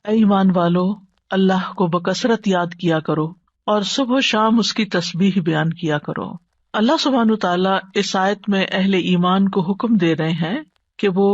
اے ایمان والو، اللہ کو بکثرت یاد کیا کرو اور صبح و شام اس کی تسبیح بیان کیا کرو۔ اللہ سبحانہ تعالیٰ اس آیت میں اہل ایمان کو حکم دے رہے ہیں کہ وہ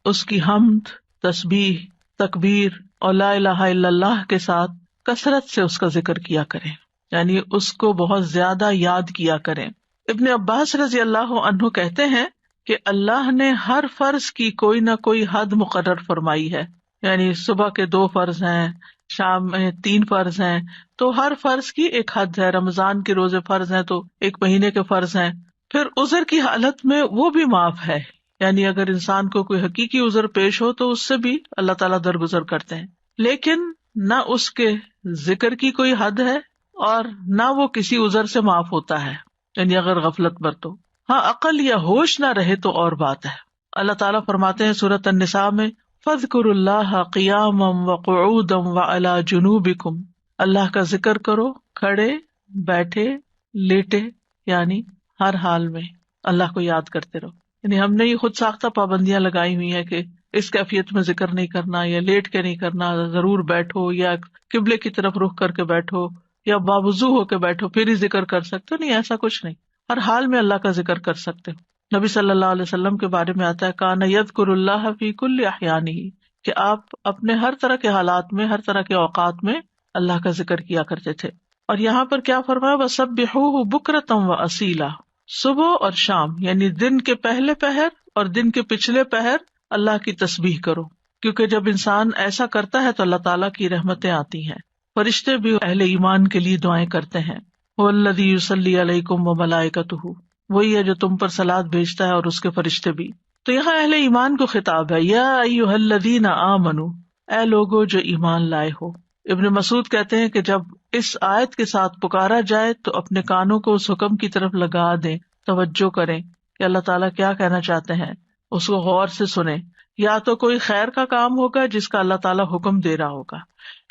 اس کی حمد، تسبیح، تکبیر اور لا الہ الا اللہ کے ساتھ کثرت سے اس کا ذکر کیا کریں، یعنی اس کو بہت زیادہ یاد کیا کریں۔ ابن عباس رضی اللہ عنہ کہتے ہیں کہ اللہ نے ہر فرض کی کوئی نہ کوئی حد مقرر فرمائی ہے، یعنی صبح کے 2 فرض ہیں، شام میں 3 فرض ہیں، تو ہر فرض کی ایک حد ہے۔ رمضان کے روزے فرض ہیں تو 1 مہینے کے فرض ہیں۔ پھر عذر کی حالت میں وہ بھی معاف ہے، یعنی اگر انسان کو کوئی حقیقی عذر پیش ہو تو اس سے بھی اللہ تعالیٰ درگزر کرتے ہیں، لیکن نہ اس کے ذکر کی کوئی حد ہے اور نہ وہ کسی عذر سے معاف ہوتا ہے، یعنی اگر غفلت برتو۔ ہاں عقل یا ہوش نہ رہے تو اور بات ہے۔ اللہ تعالیٰ فرماتے ہیں سورۃ النساء میں فاذکروا اللہ قیاما وقعودا وعلی جنوبکم، اللہ کا ذکر کرو کھڑے، بیٹھے، لیٹے، یعنی ہر حال میں اللہ کو یاد کرتے رہو۔ یعنی ہم نے یہ خود ساختہ پابندیاں لگائی ہوئی ہیں کہ اس کیفیت میں ذکر نہیں کرنا، یا لیٹ کے نہیں کرنا، ضرور بیٹھو، یا قبلے کی طرف رخ کر کے بیٹھو، یا باوضو ہو کے بیٹھو پھر ہی ذکر کر سکتے ہو۔ نہیں، ایسا کچھ نہیں، ہر حال میں اللہ کا ذکر کر سکتے ہو۔ نبی صلی اللہ علیہ وسلم کے بارے میں آتا ہے کان یذکر اللہ فی کل احیانہ، کہ آپ اپنے ہر طرح کے حالات میں، ہر طرح کے اوقات میں اللہ کا ذکر کیا کرتے تھے۔ اور یہاں پر کیا فرمایا وسبحوہ بکرۃ واصیلا، صبح اور شام یعنی دن کے پہلے پہر اور دن کے پچھلے پہر اللہ کی تسبیح کرو، کیونکہ جب انسان ایسا کرتا ہے تو اللہ تعالیٰ کی رحمتیں آتی ہیں۔ فرشتے بھی اہل ایمان کے لیے دعائیں کرتے ہیں، والذی یصلی علیکم وملائکتہ، وہی ہے جو تم پر صلوات بھیجتا ہے اور اس کے فرشتے بھی۔ تو یہاں اہل ایمان کو خطاب ہے، یا ایھا الذین آمنوا، اے لوگو جو ایمان لائے ہو۔ ابن مسعود کہتے ہیں کہ جب اس آیت کے ساتھ پکارا جائے تو اپنے کانوں کو اس حکم کی طرف لگا دیں، توجہ کریں کہ اللہ تعالیٰ کیا کہنا چاہتے ہیں، اس کو غور سے سنیں۔ یا تو کوئی خیر کا کام ہوگا جس کا اللہ تعالیٰ حکم دے رہا ہوگا،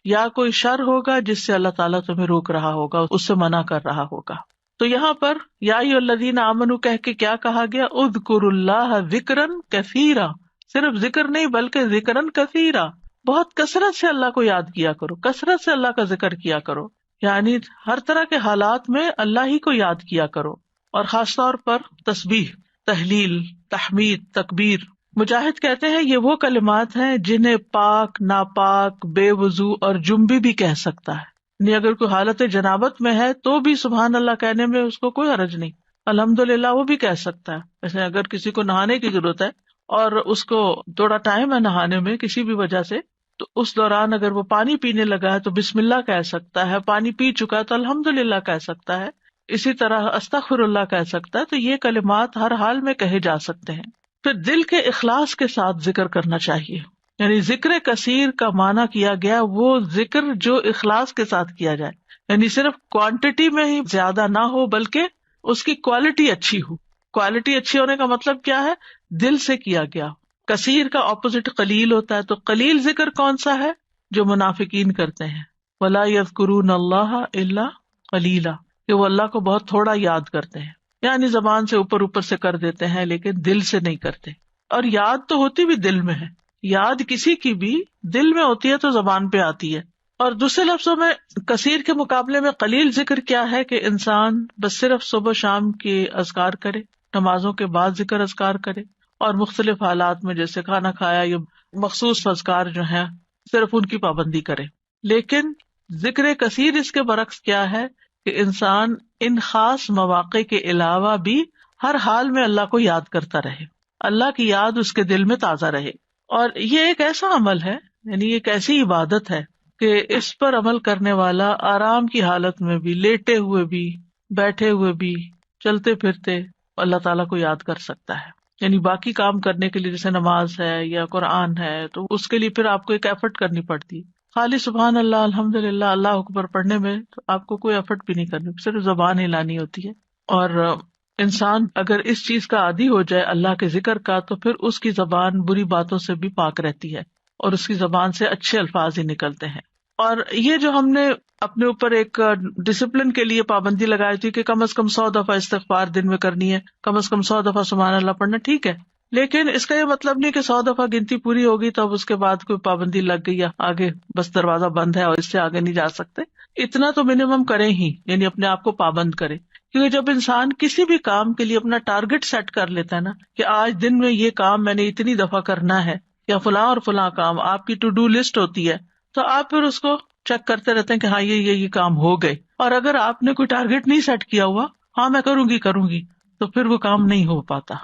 یا کوئی شر ہوگا جس سے اللہ تعالیٰ تمہیں روک رہا ہوگا، اس سے منع کر رہا ہوگا۔ تو یہاں پر یا ایھا الذین آمنوا کہہ کے کیا کہا گیا، اذکروا اللہ ذکرا کثیرا، صرف ذکر نہیں بلکہ ذکرا کثیرا، بہت کثرت سے اللہ کو یاد کیا کرو، کثرت سے اللہ کا ذکر کیا کرو، یعنی ہر طرح کے حالات میں اللہ ہی کو یاد کیا کرو، اور خاص طور پر تسبیح، تحلیل، تحمید، تکبیر۔ مجاہد کہتے ہیں یہ وہ کلمات ہیں جنہیں پاک، ناپاک، بے وضو اور جنبی بھی کہہ سکتا ہے، یعنی اگر کوئی حالت جنابت میں ہے تو بھی سبحان اللہ کہنے میں اس کو کوئی حرج نہیں، الحمدللہ وہ بھی کہہ سکتا ہے۔ جیسے اگر کسی کو نہانے کی ضرورت ہے اور اس کو تھوڑا ٹائم ہے نہانے میں کسی بھی وجہ سے، تو اس دوران اگر وہ پانی پینے لگا ہے تو بسم اللہ کہہ سکتا ہے، پانی پی چکا ہے تو الحمدللہ کہہ سکتا ہے، اسی طرح استغفر اللہ کہہ سکتا ہے۔ تو یہ کلمات ہر حال میں کہے جا سکتے ہیں۔ پھر دل کے اخلاص کے ساتھ ذکر کرنا چاہیے، یعنی ذکر کثیر کا معنی کیا گیا وہ ذکر جو اخلاص کے ساتھ کیا جائے، یعنی صرف کوانٹٹی میں ہی زیادہ نہ ہو بلکہ اس کی کوالٹی اچھی ہو۔ کوالٹی اچھی ہونے کا مطلب کیا ہے، دل سے کیا گیا۔ کثیر کا اپوزٹ قلیل ہوتا ہے، تو قلیل ذکر کون سا ہے، جو منافقین کرتے ہیں، وَلَا يَذْكُرُونَ اللَّهَ إِلَّا قَلِيلًا، کہ وہ اللہ کو بہت تھوڑا یاد کرتے ہیں، یعنی زبان سے اوپر سے کر دیتے ہیں لیکن دل سے نہیں کرتے۔ اور یاد تو ہوتی بھی دل میں ہے، یاد کسی کی بھی دل میں ہوتی ہے تو زبان پہ آتی ہے۔ اور دوسرے لفظوں میں کثیر کے مقابلے میں قلیل ذکر کیا ہے کہ انسان بس صرف صبح شام کے اذکار کرے، نمازوں کے بعد ذکر اذکار کرے، اور مختلف حالات میں جیسے کھانا کھایا یا مخصوص اذکار جو ہیں صرف ان کی پابندی کرے۔ لیکن ذکر کثیر اس کے برعکس کیا ہے کہ انسان ان خاص مواقع کے علاوہ بھی ہر حال میں اللہ کو یاد کرتا رہے، اللہ کی یاد اس کے دل میں تازہ رہے۔ اور یہ ایک ایسا عمل ہے، یعنی ایک ایسی عبادت ہے کہ اس پر عمل کرنے والا آرام کی حالت میں بھی، لیٹے ہوئے بھی، بیٹھے ہوئے بھی، چلتے پھرتے اللہ تعالیٰ کو یاد کر سکتا ہے۔ یعنی باقی کام کرنے کے لیے جیسے نماز ہے یا قرآن ہے تو اس کے لیے پھر آپ کو ایک ایفرٹ کرنی پڑتی ہے۔ خالی سبحان اللہ، الحمدللہ، اللہ اکبر پڑھنے میں تو آپ کو کوئی ایفرٹ بھی نہیں کرنی، صرف زبان ہلانی ہوتی ہے۔ اور انسان اگر اس چیز کا عادی ہو جائے اللہ کے ذکر کا تو پھر اس کی زبان بری باتوں سے بھی پاک رہتی ہے اور اس کی زبان سے اچھے الفاظ ہی نکلتے ہیں۔ اور یہ جو ہم نے اپنے اوپر ایک ڈسپلن کے لیے پابندی لگائی تھی کہ کم از کم 100 دفعہ استغفار دن میں کرنی ہے، کم از کم 100 دفعہ سبحان اللہ پڑھنا، ٹھیک ہے، لیکن اس کا یہ مطلب نہیں کہ 100 دفعہ گنتی پوری ہوگی تو اب اس کے بعد کوئی پابندی لگ گئی یا آگے بس دروازہ بند ہے اور اس سے آگے نہیں جا سکتے. اتنا تو منیمم کریں ہی، یعنی اپنے آپ کو پابند کریں. کیونکہ جب انسان کسی بھی کام کے لیے اپنا ٹارگٹ سیٹ کر لیتا ہے نا کہ آج دن میں یہ کام میں نے اتنی دفعہ کرنا ہے یا فلاں اور فلاں کام، آپ کی ٹو ڈو لسٹ ہوتی ہے، تو آپ پھر اس کو چیک کرتے رہتے ہیں کہ ہاں یہ کام ہو گئے. اور اگر آپ نے کوئی ٹارگٹ نہیں سیٹ کیا ہوا، ہاں میں کروں گی، تو پھر وہ کام نہیں ہو پاتا.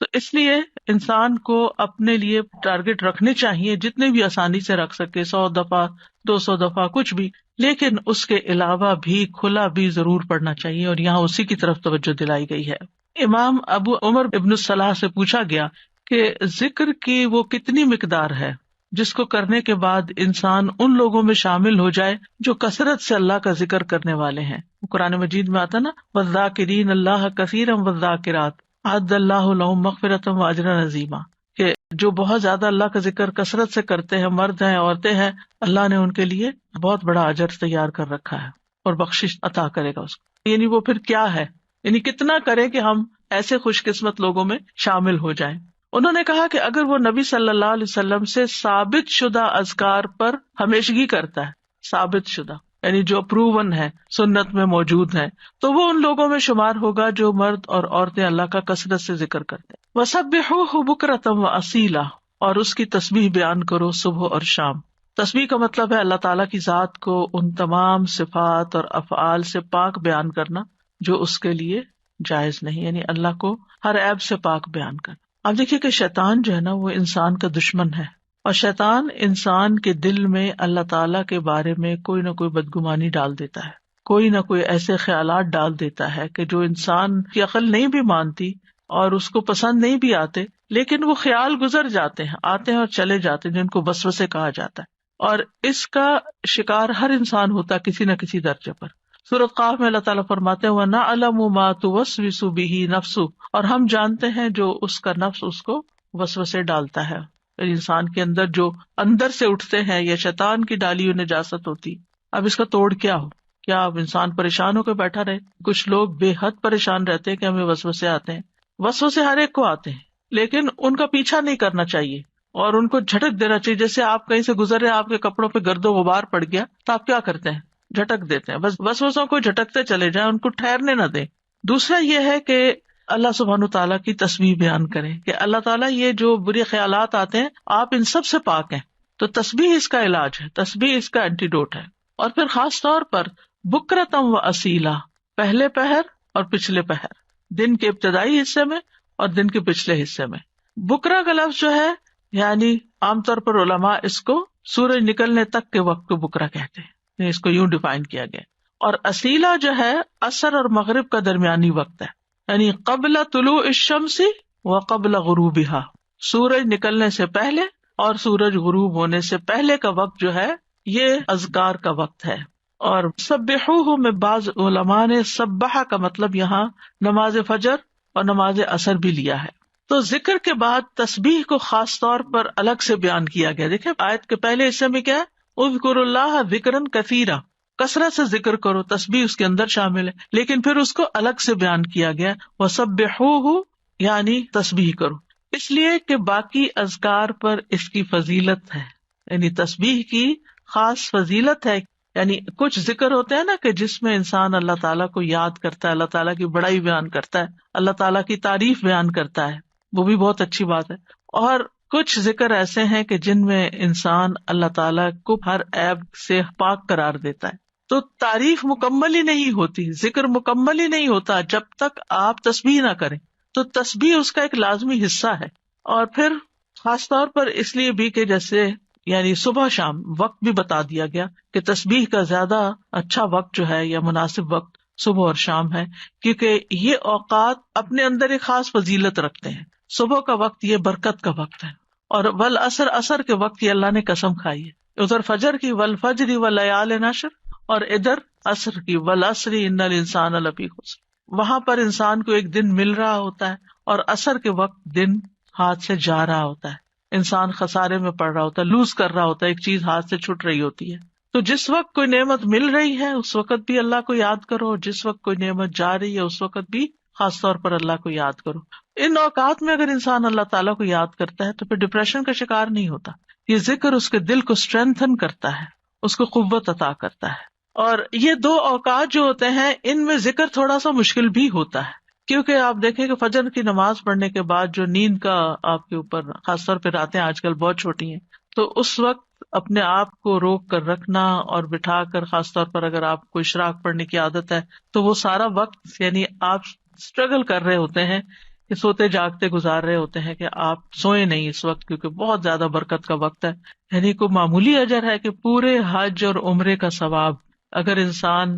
تو اس لیے انسان کو اپنے لیے ٹارگٹ رکھنے چاہیے جتنے بھی آسانی سے رکھ سکے، 100 دفعہ 200 دفعہ کچھ بھی، لیکن اس کے علاوہ بھی کھلا بھی ضرور پڑھنا چاہیے، اور یہاں اسی کی طرف توجہ دلائی گئی ہے. امام ابو عمر ابن الصلاح سے پوچھا گیا کہ ذکر کی وہ کتنی مقدار ہے جس کو کرنے کے بعد انسان ان لوگوں میں شامل ہو جائے جو کثرت سے اللہ کا ذکر کرنے والے ہیں. قرآن مجید میں آتا نا، والذاکرین اللہ کثیرا والذاکرات اعد اللہ لہم مغفرۃ واجرا عظیما، کہ جو بہت زیادہ اللہ کا ذکر کثرت سے کرتے ہیں، مرد ہیں عورتیں ہیں، اللہ نے ان کے لیے بہت بڑا اجر تیار کر رکھا ہے اور بخشش عطا کرے گا اس کو. یعنی وہ پھر کیا ہے، یعنی کتنا کرے کہ ہم ایسے خوش قسمت لوگوں میں شامل ہو جائیں. انہوں نے کہا کہ اگر وہ نبی صلی اللہ علیہ وسلم سے ثابت شدہ اذکار پر ہمیشگی کرتا ہے، ثابت شدہ یعنی جو پروون ہے، سنت میں موجود ہے، تو وہ ان لوگوں میں شمار ہوگا جو مرد اور عورتیں اللہ کا کثرت سے ذکر کرتے ہیں. وَسَبِّحُوهُ بُكْرَةً وَأَصِيلًا، اور اس کی تسبیح بیان کرو صبح اور شام. تسبیح کا مطلب ہے اللہ تعالیٰ کی ذات کو ان تمام صفات اور افعال سے پاک بیان کرنا جو اس کے لیے جائز نہیں، یعنی اللہ کو ہر عیب سے پاک بیان کرنا. اب دیکھیے کہ شیطان جو ہے نا وہ انسان کا دشمن ہے، اور شیطان انسان کے دل میں اللہ تعالیٰ کے بارے میں کوئی نہ کوئی بدگمانی ڈال دیتا ہے، کوئی نہ کوئی ایسے خیالات ڈال دیتا ہے کہ جو انسان کی عقل نہیں بھی مانتی اور اس کو پسند نہیں بھی آتے، لیکن وہ خیال گزر جاتے ہیں، آتے ہیں اور چلے جاتے ہیں، جن کو وسوسے کہا جاتا ہے. اور اس کا شکار ہر انسان ہوتا ہے کسی نہ کسی درجے پر. سورۃ قاف میں اللہ تعالیٰ فرماتے ہیں وَنَعْلَمُ مَا تُوَسْوِسُ بِهِ نَفْسُهُ، اور ہم جانتے ہیں جو اس کا نفس اس کو وسوسے ڈالتا ہے. انسان کے اندر جو اندر سے اٹھتے ہیں یا شیطان کی ڈالی ہوئی نجاست ہوتی. اب اس کا توڑ کیا ہو؟ کیا اب انسان پریشان ہو کے بیٹھا رہے؟ کچھ لوگ بے حد پریشان رہتے ہیں کہ ہمیں وسوسے آتے ہیں. وسوسے ہر ایک کو آتے ہیں، لیکن ان کا پیچھا نہیں کرنا چاہیے اور ان کو جھٹک دینا چاہیے. جیسے آپ کہیں سے گزر رہے، آپ کے کپڑوں پہ گرد و غبار پڑ گیا تو آپ کیا کرتے ہیں؟ جھٹک دیتے ہیں. بس وسوسوں کو جھٹکتے چلے جائیں، ان کو ٹھہرنے نہ دیں. دوسرا یہ ہے کہ اللہ سبحانہ تعالیٰ کی تسبیح بیان کریں کہ اللہ تعالیٰ یہ جو برے خیالات آتے ہیں آپ ان سب سے پاک ہیں. تو تسبیح اس کا علاج ہے، تسبیح اس کا اینٹیڈوٹ ہے. اور پھر خاص طور پر بکرتم و اصیلا، پہلے پہر اور پچھلے پہر، دن کے ابتدائی حصے میں اور دن کے پچھلے حصے میں. بکرا کا لفظ جو ہے یعنی عام طور پر علماء اس کو سورج نکلنے تک کے وقت کو بکرا کہتے ہیں، اس کو یوں ڈیفائن کیا گیا. اور اصیلا جو ہے عصر اور مغرب کا درمیانی وقت ہے، یعنی قبل طلوع الشمس و قبل غروبها، سورج نکلنے سے پہلے اور سورج غروب ہونے سے پہلے کا وقت جو ہے یہ اذکار کا وقت ہے. اور سبحوہ میں بعض علماء نے سبحہ کا مطلب یہاں نماز فجر اور نماز عصر بھی لیا ہے. تو ذکر کے بعد تسبیح کو خاص طور پر الگ سے بیان کیا گیا. دیکھیں آیت کے پہلے حصے میں کیا ہے، اذکروا اللہ ذکرا کثیرا، کثرت سے ذکر کرو، تسبیح اس کے اندر شامل ہے، لیکن پھر اس کو الگ سے بیان کیا گیا وَسَبِّحُوهُ، یعنی تسبیح کرو، اس لیے کہ باقی اذکار پر اس کی فضیلت ہے. یعنی تسبیح کی خاص فضیلت ہے. یعنی کچھ ذکر ہوتے ہیں نا کہ جس میں انسان اللہ تعالیٰ کو یاد کرتا ہے، اللہ تعالیٰ کی بڑائی بیان کرتا ہے، اللہ تعالیٰ کی تعریف بیان کرتا ہے، وہ بھی بہت اچھی بات ہے. اور کچھ ذکر ایسے ہیں کہ جن میں انسان اللہ تعالیٰ کو ہر عیب سے پاک قرار دیتا ہے. تو تعریف مکمل ہی نہیں ہوتی، ذکر مکمل ہی نہیں ہوتا جب تک آپ تسبیح نہ کریں. تو تسبیح اس کا ایک لازمی حصہ ہے. اور پھر خاص طور پر اس لیے بھی کہ جیسے یعنی صبح شام وقت بھی بتا دیا گیا کہ تسبیح کا زیادہ اچھا وقت جو ہے یا مناسب وقت صبح اور شام ہے، کیونکہ یہ اوقات اپنے اندر ایک خاص فضیلت رکھتے ہیں. صبح کا وقت یہ برکت کا وقت ہے، اور والعصر، عصر کے وقت یہ اللہ نے قسم کھائی ہے. ادھر فجر کی والفجر ولیال عشر، اور ادھر عصر کی والعصر ان الانسان لفی خسر. وہاں پر انسان کو ایک دن مل رہا ہوتا ہے اور عصر کے وقت دن ہاتھ سے جا رہا ہوتا ہے، انسان خسارے میں پڑ رہا ہوتا ہے، لوز کر رہا ہوتا ہے، ایک چیز ہاتھ سے چھوٹ رہی ہوتی ہے. تو جس وقت کوئی نعمت مل رہی ہے اس وقت بھی اللہ کو یاد کرو، اور جس وقت کوئی نعمت جا رہی ہے اس وقت بھی خاص طور پر اللہ کو یاد کرو. ان اوقات میں اگر انسان اللہ تعالیٰ کو یاد کرتا ہے تو پھر ڈپریشن کا شکار نہیں ہوتا. یہ ذکر اس کے دل کو اسٹرینتھن کرتا ہے، اس کو قوت عطا کرتا ہے. اور یہ دو اوقات جو ہوتے ہیں ان میں ذکر تھوڑا سا مشکل بھی ہوتا ہے، کیونکہ آپ دیکھیں کہ فجر کی نماز پڑھنے کے بعد جو نیند کا آپ کے اوپر، خاص طور پہ راتیں آج کل بہت چھوٹی ہیں، تو اس وقت اپنے آپ کو روک کر رکھنا اور بٹھا کر، خاص طور پر اگر آپ کو اشراق پڑھنے کی عادت ہے تو وہ سارا وقت یعنی آپ اسٹرگل کر رہے ہوتے ہیں کہ سوتے جاگتے گزار رہے ہوتے ہیں کہ آپ سوئے نہیں اس وقت، کیونکہ بہت زیادہ برکت کا وقت ہے. یعنی کوئی معمولی اجر ہے کہ پورے حج اور عمرے کا ثواب اگر انسان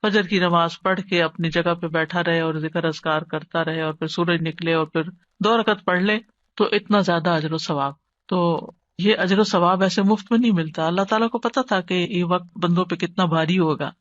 فجر کی نماز پڑھ کے اپنی جگہ پہ بیٹھا رہے اور ذکر اذکار کرتا رہے اور پھر سورج نکلے اور پھر 2 رکعت پڑھ لے تو اتنا زیادہ اجر و ثواب. تو یہ اجر و ثواب ایسے مفت میں نہیں ملتا. اللہ تعالیٰ کو پتا تھا کہ یہ وقت بندوں پہ کتنا بھاری ہوگا.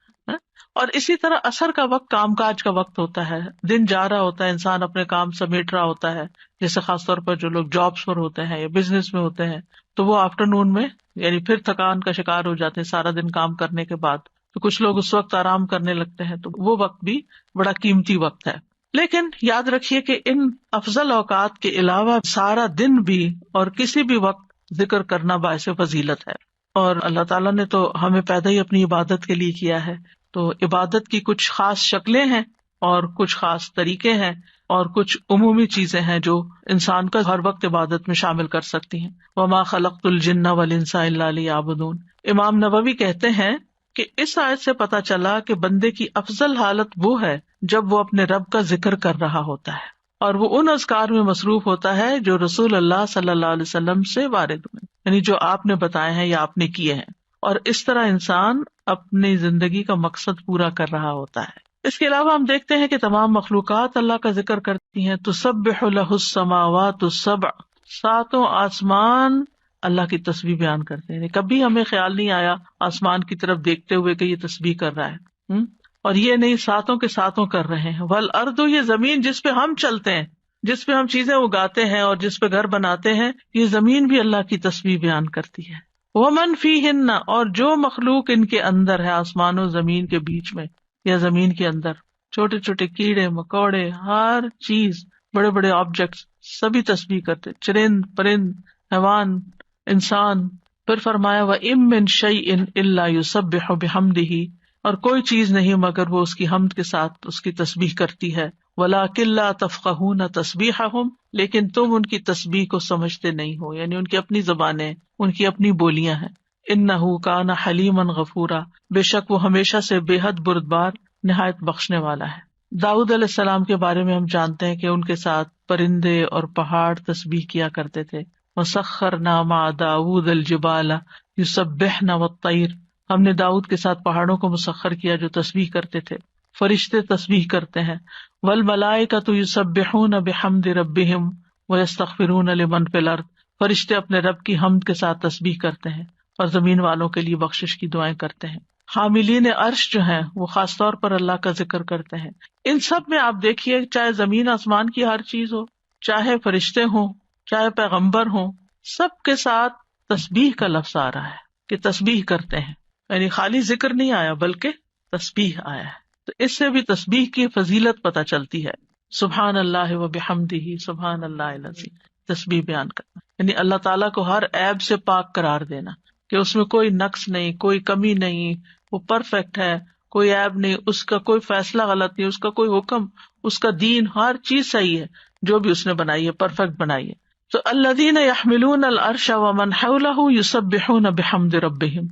اور اسی طرح عصر کا وقت کام کاج کا وقت ہوتا ہے، دن جا رہا ہوتا ہے، انسان اپنے کام سمیٹ رہا ہوتا ہے، جیسے خاص طور پر جو لوگ جابس پر ہوتے ہیں یا بزنس میں ہوتے ہیں تو وہ آفٹر نون میں یعنی پھر تھکان کا شکار ہو جاتے ہیں سارا دن کام کرنے کے بعد، تو کچھ لوگ اس وقت آرام کرنے لگتے ہیں، تو وہ وقت بھی بڑا قیمتی وقت ہے. لیکن یاد رکھیے کہ ان افضل اوقات کے علاوہ سارا دن بھی اور کسی بھی وقت ذکر کرنا باعث فضیلت ہے. اور اللہ تعالیٰ نے تو ہمیں پیدا ہی اپنی عبادت کے لیے کیا ہے، تو عبادت کی کچھ خاص شکلیں ہیں اور کچھ خاص طریقے ہیں اور کچھ عمومی چیزیں ہیں جو انسان کا ہر وقت عبادت میں شامل کر سکتی ہیں. وما خلقت الجن والانس الا لیعبدون. امام نووی کہتے ہیں کہ اس آیت سے پتہ چلا کہ بندے کی افضل حالت وہ ہے جب وہ اپنے رب کا ذکر کر رہا ہوتا ہے اور وہ ان اذکار میں مصروف ہوتا ہے جو رسول اللہ صلی اللہ علیہ وسلم سے وارد ہوئے، یعنی جو آپ نے بتائے ہیں یا آپ نے کیے ہیں. اور اس طرح انسان اپنی زندگی کا مقصد پورا کر رہا ہوتا ہے. اس کے علاوہ ہم دیکھتے ہیں کہ تمام مخلوقات اللہ کا ذکر کرتی ہیں. تسبح لہ السماوات السبع، 7 آسمان اللہ کی تسبیح بیان کرتے ہیں. کبھی ہمیں خیال نہیں آیا آسمان کی طرف دیکھتے ہوئے کہ یہ تسبیح کر رہا ہے، اور یہ نہیں 7 کے 7 کر رہے ہیں. والارض، یہ زمین جس پہ ہم چلتے ہیں، جس پہ ہم چیزیں اگاتے ہیں اور جس پہ گھر بناتے ہیں، یہ زمین بھی اللہ کی تسبیح بیان کرتی ہے. ومن فیہن، اور جو مخلوق ان کے اندر ہے، آسمان و زمین کے بیچ میں یا زمین کے اندر، چھوٹے چھوٹے کیڑے مکوڑے، ہر چیز، بڑے بڑے آبجیکٹس سبھی تسبیح کرتے، چرند پرند حیوان انسان. پھر فرمایا وَإِن مِّن شَيْءٍ إِلَّا يُسَبِّحُ بِحَمْدِهِ، اور کوئی چیز نہیں مگر وہ اس کی حمد کے ساتھ اس کی تسبیح کرتی ہے. وَلَٰكِن لَّا تَفْقَهُونَ تَسْبِيحَهُمْ، لیکن تم ان کی تسبیح کو سمجھتے نہیں ہو، یعنی ان کی اپنی زبانیں، ان کی اپنی بولیاں ہیں. إِنَّهُ كَانَ حَلِيمًا غَفُورًا، بے شک وہ ہمیشہ سے بے حد بردبار، نہایت بخشنے والا ہے. داؤد علیہ السلام کے بارے میں ہم جانتے ہیں کہ ان کے ساتھ پرندے اور پہاڑ تسبیح کیا کرتے تھے. وَسَخَّرْنَا مَعَ دَاوُودَ الْجِبَالَ يُسَبِّحْنَ وَالطَّيْرَ، ہم نے داؤد کے ساتھ پہاڑوں کو مسخر کیا جو تسبیح کرتے تھے. فرشتے تسبیح کرتے ہیں. وَالْمَلَائِكَةُ يُسَبِّحُونَ بِحَمْدِ رَبِّهِمْ وَيَسْتَغْفِرُونَ لِمَنْ فِي الْأَرْضِ، فرشتے اپنے رب کی حمد کے ساتھ تسبیح کرتے ہیں اور زمین والوں کے لیے بخشش کی دعائیں کرتے ہیں. حاملین عرش جو ہیں وہ خاص طور پر اللہ کا ذکر کرتے ہیں. ان سب میں آپ دیکھیے، چاہے زمین آسمان کی ہر چیز ہو، چاہے فرشتے ہوں، چاہے پیغمبر ہوں، سب کے ساتھ تسبیح کا لفظ آ رہا ہے کہ تسبیح کرتے ہیں. یعنی خالی ذکر نہیں آیا بلکہ تسبیح آیا ہے. تو اس سے بھی تسبیح کی فضیلت پتہ چلتی ہے. سبحان اللہ و بحمدہ، سبحان اللہ العظیم، تسبیح بیان کرنا یعنی اللہ تعالیٰ کو ہر عیب سے پاک قرار دینا کہ اس میں کوئی نقص نہیں، کوئی کمی نہیں، وہ پرفیکٹ ہے، کوئی عیب نہیں، اس کا کوئی فیصلہ غلط نہیں، اس کا کوئی حکم، اس کا دین، ہر چیز صحیح ہے، جو بھی اس نے بنائی ہے پرفیکٹ بنائی ہے. تو الذین یحملون العرش ومن حولہ یسبحون بحمد ربہم،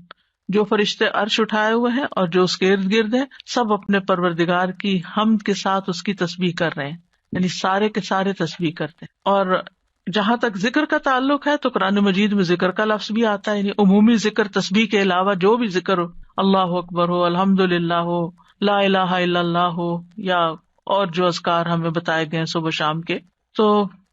جو فرشتے عرش اٹھائے ہوئے ہیں اور جو اس کے ارد گرد ہیں، سب اپنے پروردگار کی حمد کے ساتھ اس کی تسبیح کر رہے ہیں، یعنی سارے کے سارے تسبیح کرتے ہیں. اور جہاں تک ذکر کا تعلق ہے تو قرآن مجید میں ذکر کا لفظ بھی آتا ہے، یعنی عمومی ذکر، تسبیح کے علاوہ جو بھی ذکر ہو، اللہ اکبر ہو، الحمدللہ ہو، لا الہ الا اللہ ہو، یا اور جو اذکار ہمیں بتائے گئے صبح شام کے. تو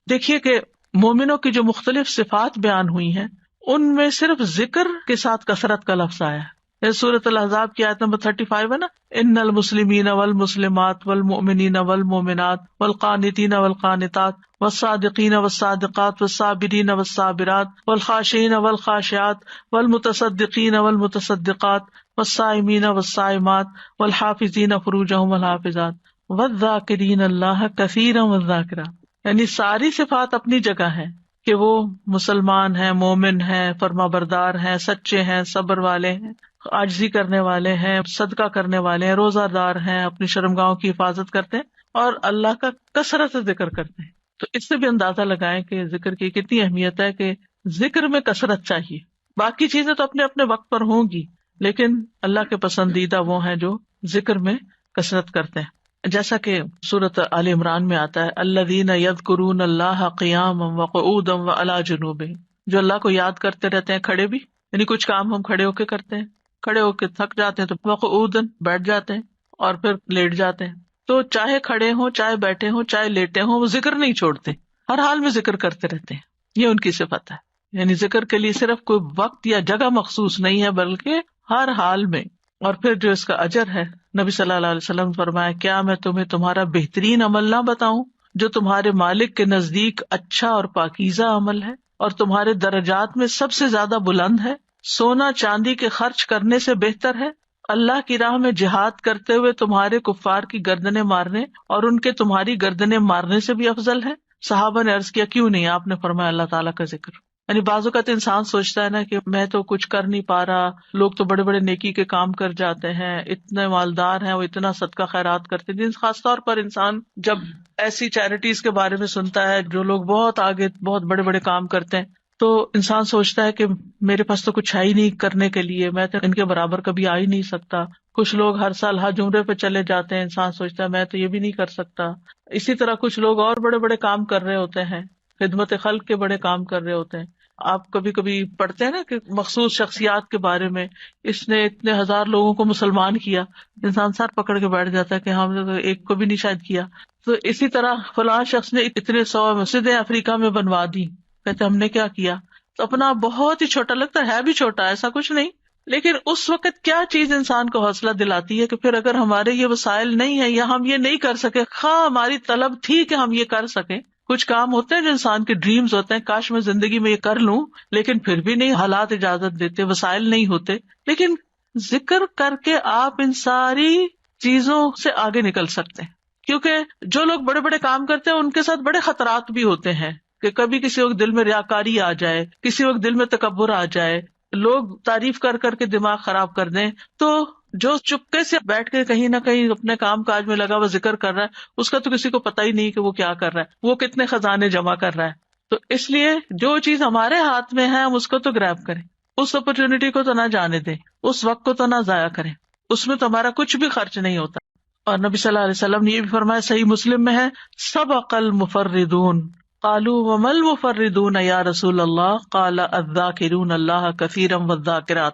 دیکھیے کہ مومنوں کی جو مختلف صفات بیان ہوئی ہیں ان میں صرف ذکر کے ساتھ کثرت کا لفظ آیا ہے. سورۃ الاحزاب کی آیت نمبر 35 ہے نا، ان المسلمین والمسلمات والمؤمنین والمؤمنات والقانتین والقانتات والصادقین والصادقات والصابرین والصابرات والخاشعین والخاشعات والمتصدقین والمتصدقات والصائمین والصائمات والحافظین فروجہم والحافظات والذاکرین اللہ کثیرا والذاکرات. یعنی ساری صفات اپنی جگہ ہیں کہ وہ مسلمان ہیں، مومن ہیں، فرما بردار ہیں، سچے ہیں، صبر والے ہیں، عاجزی کرنے والے ہیں، صدقہ کرنے والے ہیں، روزہ دار ہیں، اپنی شرمگاہوں کی حفاظت کرتے ہیں اور اللہ کا کثرت سے ذکر کرتے ہیں. تو اس سے بھی اندازہ لگائیں کہ ذکر کی کتنی اہمیت ہے کہ ذکر میں کثرت چاہیے. باقی چیزیں تو اپنے اپنے وقت پر ہوں گی، لیکن اللہ کے پسندیدہ وہ ہیں جو ذکر میں کثرت کرتے ہیں. جیسا کہ سورۃ آل عمران میں آتا ہے الذین یذکرون اللہ قیاما وقعودا وعلی جنوبہم، جو اللہ کو یاد کرتے رہتے ہیں کھڑے بھی، یعنی کچھ کام ہم کھڑے ہو کے کرتے ہیں، کھڑے ہو کے تھک جاتے ہیں تو وقعودا بیٹھ جاتے ہیں اور پھر لیٹ جاتے ہیں. تو چاہے کھڑے ہوں، چاہے بیٹھے ہوں، چاہے لیٹے ہوں، وہ ذکر نہیں چھوڑتے، ہر حال میں ذکر کرتے رہتے ہیں. یہ ان کی صفت ہے. یعنی ذکر کے لیے صرف کوئی وقت یا جگہ مخصوص نہیں ہے بلکہ ہر حال میں. اور پھر جو اس کا اجر ہے، نبی صلی اللہ علیہ وسلم نے فرمایا کیا میں تمہیں تمہارا بہترین عمل نہ بتاؤں جو تمہارے مالک کے نزدیک اچھا اور پاکیزہ عمل ہے اور تمہارے درجات میں سب سے زیادہ بلند ہے، سونا چاندی کے خرچ کرنے سے بہتر ہے، اللہ کی راہ میں جہاد کرتے ہوئے تمہارے کفار کی گردنیں مارنے اور ان کے تمہاری گردنیں مارنے سے بھی افضل ہے. صحابہ نے عرض کیا کیوں نہیں؟ آپ نے فرمایا اللہ تعالیٰ کا ذکر. یعنی بعض اوقات انسان سوچتا ہے نا کہ میں تو کچھ کر نہیں پا رہا، لوگ تو بڑے بڑے نیکی کے کام کر جاتے ہیں، اتنے مالدار ہیں، وہ اتنا صدقہ خیرات کرتے ہیں. خاص طور پر انسان جب ایسی چیریٹیز کے بارے میں سنتا ہے جو لوگ بہت آگے بہت بڑے بڑے کام کرتے ہیں تو انسان سوچتا ہے کہ میرے پاس تو کچھ ہے ہی نہیں کرنے کے لیے، میں تو ان کے برابر کبھی آ ہی نہیں سکتا. کچھ لوگ ہر سال حج عمرے پہ چلے جاتے ہیں، انسان سوچتا ہے میں تو یہ بھی نہیں کر سکتا. اسی طرح کچھ لوگ اور بڑے بڑے کام کر رہے ہوتے ہیں، خدمت خلق کے بڑے کام کر رہے ہوتے ہیں. آپ کبھی کبھی پڑھتے ہیں نا کہ مخصوص شخصیات کے بارے میں، اس نے اتنے ہزار لوگوں کو مسلمان کیا، انسان سر پکڑ کے بیٹھ جاتا ہے کہ ہم نے تو ایک کو بھی نہیں شاید کیا. تو اسی طرح فلاں شخص نے اتنے 100 مسجدیں افریقہ میں بنوا دی، کہتے ہم نے کیا کیا. تو اپنا بہت ہی چھوٹا لگتا ہے بھی چھوٹا، ایسا کچھ نہیں، لیکن اس وقت کیا چیز انسان کو حوصلہ دلاتی ہے کہ پھر اگر ہمارے یہ وسائل نہیں ہے یا ہم یہ نہیں کر سکے، خواہ ہماری طلب تھی کہ ہم یہ کر سکیں. کچھ کام ہوتے ہیں جو انسان کے ڈریمز ہوتے ہیں، کاش میں زندگی میں یہ کر لوں، لیکن پھر بھی نہیں، حالات اجازت دیتے، وسائل نہیں ہوتے. لیکن ذکر کر کے آپ ان ساری چیزوں سے آگے نکل سکتے ہیں، کیونکہ جو لوگ بڑے بڑے کام کرتے ہیں ان کے ساتھ بڑے خطرات بھی ہوتے ہیں کہ کبھی کسی وقت دل میں ریاکاری آ جائے، کسی وقت دل میں تکبر آ جائے، لوگ تعریف کر کر کے دماغ خراب کر دیں. تو جو چپکے سے بیٹھ کے کہیں نہ کہیں اپنے کام کاج میں لگا ہوا ذکر کر رہا ہے، اس کا تو کسی کو پتہ ہی نہیں کہ وہ کیا کر رہا ہے، وہ کتنے خزانے جمع کر رہا ہے. تو اس لیے جو چیز ہمارے ہاتھ میں ہے ہم اس کو تو گریب کریں، اس اپرچونٹی کو تو نہ جانے دیں، اس وقت کو تو نہ ضائع کریں، اس میں تو ہمارا کچھ بھی خرچ نہیں ہوتا. اور نبی صلی اللہ علیہ وسلم نے یہ بھی فرمایا، صحیح مسلم میں ہے، سبق المفردون قالوا وما المفردون یا رسول اللہ قال الذاکرون اللہ کثیرا والذاکرات.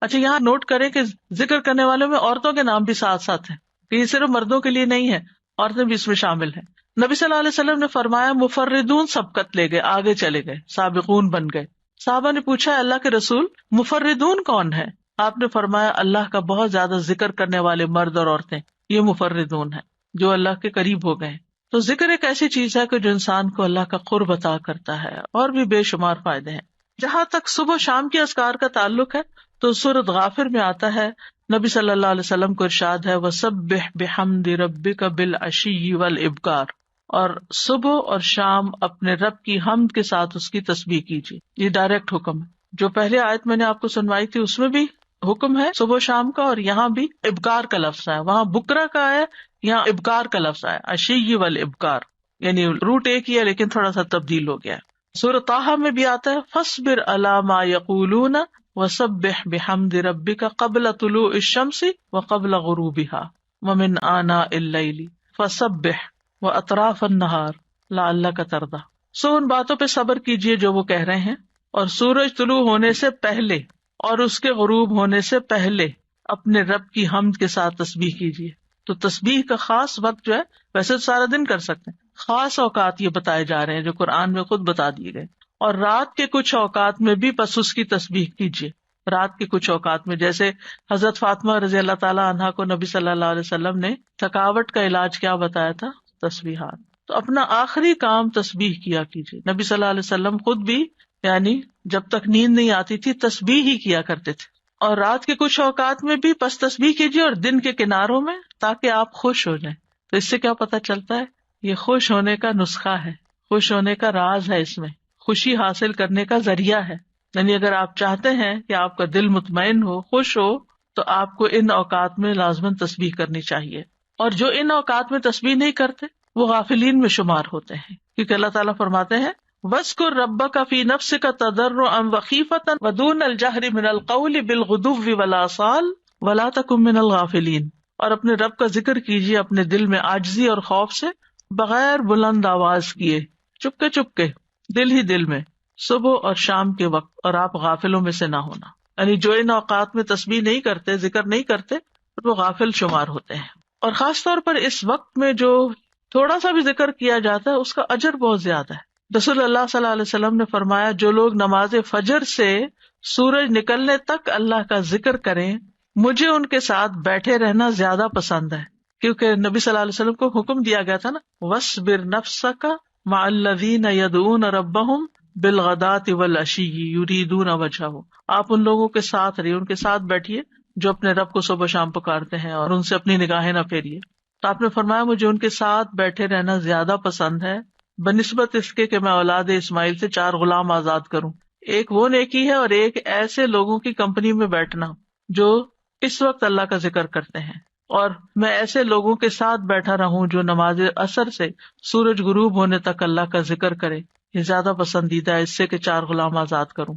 اچھا یہاں نوٹ کریں کہ ذکر کرنے والوں میں عورتوں کے نام بھی ساتھ ساتھ ہیں، کہ یہ صرف مردوں کے لیے نہیں ہے، عورتیں بھی اس میں شامل ہیں. نبی صلی اللہ علیہ وسلم نے فرمایا مفردون سبقت لے گئے، آگے چلے گئے، سابقون بن گئے. صحابہ نے پوچھا اللہ کے رسول مفردون کون ہے؟ آپ نے فرمایا اللہ کا بہت زیادہ ذکر کرنے والے مرد اور عورتیں، یہ مفردون ہیں جو اللہ کے قریب ہو گئے. تو ذکر ایک ایسی چیز ہے کہ جو انسان کو اللہ کا قرب عطا کرتا ہے، اور بھی بے شمار فائدے ہیں. جہاں تک صبح و شام کے اذکار کا تعلق ہے تو سورۃ غافر میں آتا ہے، نبی صلی اللہ علیہ وسلم کو ارشاد ہے وَسَبِّحْ بِحَمْدِ رَبِّكَ بِالْعَشِيِّ وَالْإِبْكَارِ، اور صبح اور شام اپنے رب کی حمد کے ساتھ اس کی تسبیح کیجیے. یہ ڈائریکٹ حکم ہے. جو پہلے آیت میں نے آپ کو سنوائی تھی اس میں بھی حکم ہے صبح و شام کا، اور یہاں بھی ابکار کا لفظ ہے، وہاں بکرا کا ہے، یہاں ابکار کا لفظ ہے، عشی والابکار، یعنی روٹ ایک ہی ہے لیکن تھوڑا سا تبدیل ہو گیا ہے. سورۃ طٰہٰ میں بھی آتا ہے فاصبر علی ما یقولون وسبح بحمد ربک قبل طلوع الشمس وقبل غروبها ومن آناء اللیل فسبح واطراف النہار لعلک ترضی. سو ان باتوں پہ صبر کیجیے جو وہ کہہ رہے ہیں، اور سورج طلوع ہونے سے پہلے اور اس کے غروب ہونے سے پہلے اپنے رب کی حمد کے ساتھ تسبیح کیجیے. تو تسبیح کا خاص وقت جو ہے، ویسے تو سارا دن کر سکتے ہیں، خاص اوقات یہ بتائے جا رہے ہیں جو قرآن میں خود بتا دیے گئے. اور رات کے کچھ اوقات میں بھی بس اس کی تسبیح کیجیے. رات کے کچھ اوقات میں جیسے حضرت فاطمہ رضی اللہ تعالیٰ عنہا کو نبی صلی اللہ علیہ وسلم نے تھکاوٹ کا علاج کیا بتایا تھا؟ تسبیحات. تو اپنا آخری کام تسبیح کیا کیجیے. نبی صلی اللہ علیہ وسلم خود بھی یعنی جب تک نیند نہیں آتی تھی تسبیح ہی کیا کرتے تھے. اور رات کے کچھ اوقات میں بھی بس تسبیح کیجیے، اور دن کے کناروں میں، تاکہ آپ خوش ہو جائیں. تو اس سے کیا پتہ چلتا ہے؟ یہ خوش ہونے کا نسخہ ہے خوش ہونے کا راز ہے اس میں، خوشی حاصل کرنے کا ذریعہ ہے. یعنی اگر آپ چاہتے ہیں کہ آپ کا دل مطمئن ہو، خوش ہو، تو آپ کو ان اوقات میں لازماً تسبیح کرنی چاہیے. اور جو ان اوقات میں تسبیح نہیں کرتے وہ غافلین میں شمار ہوتے ہیں، کیونکہ اللہ تعالیٰ فرماتے ہیں وَاذْكُر رَبَّكَ فِي نَفْسِكَ تَضَرُّعًا وَخِيفَةً وَدُونَ الْجَهْرِ مِنَ الْقَوْلِ بِالْغُدُوِّ وَالْآصَالِ وَلَا تَكُن مِّنَ الْغَافِلِينَ. اور اپنے رب کا ذکر کیجیے اپنے دل میں عاجزی اور خوف سے، بغیر بلند آواز کیے، چپکے چپکے، دل ہی دل میں، صبح اور شام کے وقت، اور آپ غافلوں میں سے نہ ہونا. یعنی جو ان اوقات میں تسبیح نہیں کرتے، ذکر نہیں کرتے، وہ غافل شمار ہوتے ہیں. اور خاص طور پر اس وقت میں جو تھوڑا سا بھی ذکر کیا جاتا ہے اس کا اجر بہت زیادہ ہے. رسول اللہ صلی اللہ علیہ وسلم نے فرمایا جو لوگ نماز فجر سے سورج نکلنے تک اللہ کا ذکر کریں، مجھے ان کے ساتھ بیٹھے رہنا زیادہ پسند ہے. کیونککہ نبی صلی اللہ علیہ وسلم کو حکم دیا گیا تھا نا، وَاصْبِرْ نَفْسَكَ مَعَ الَّذِينَ يَدْعُونَ رَبَّهُمْ بِالْغَدَاةِ وَالْعَشِيِّ يُرِيدُونَ وَجْهَهُ. آپ ان لوگوں کے ساتھ رہیے، ان کے ساتھ بیٹھیے جو اپنے رب کو صبح شام پکارتے ہیں اور ان سے اپنی نگاہیں نہ پھیریے. تو آپ نے فرمایا مجھے ان کے ساتھ بیٹھے رہنا زیادہ پسند ہے بنسبت اس کے کہ میں اولاد اسماعیل سے 4 غلام آزاد کروں. ایک وہ نیکی ہے اور ایک ایسے لوگوں کی کمپنی میں بیٹھنا جو اس وقت اللہ کا ذکر کرتے ہیں، اور میں ایسے لوگوں کے ساتھ بیٹھا رہوں جو نماز عصر سے سورج غروب ہونے تک اللہ کا ذکر کرے. یہ زیادہ پسندیدہ ہے اس سے کہ 4 غلام آزاد کروں.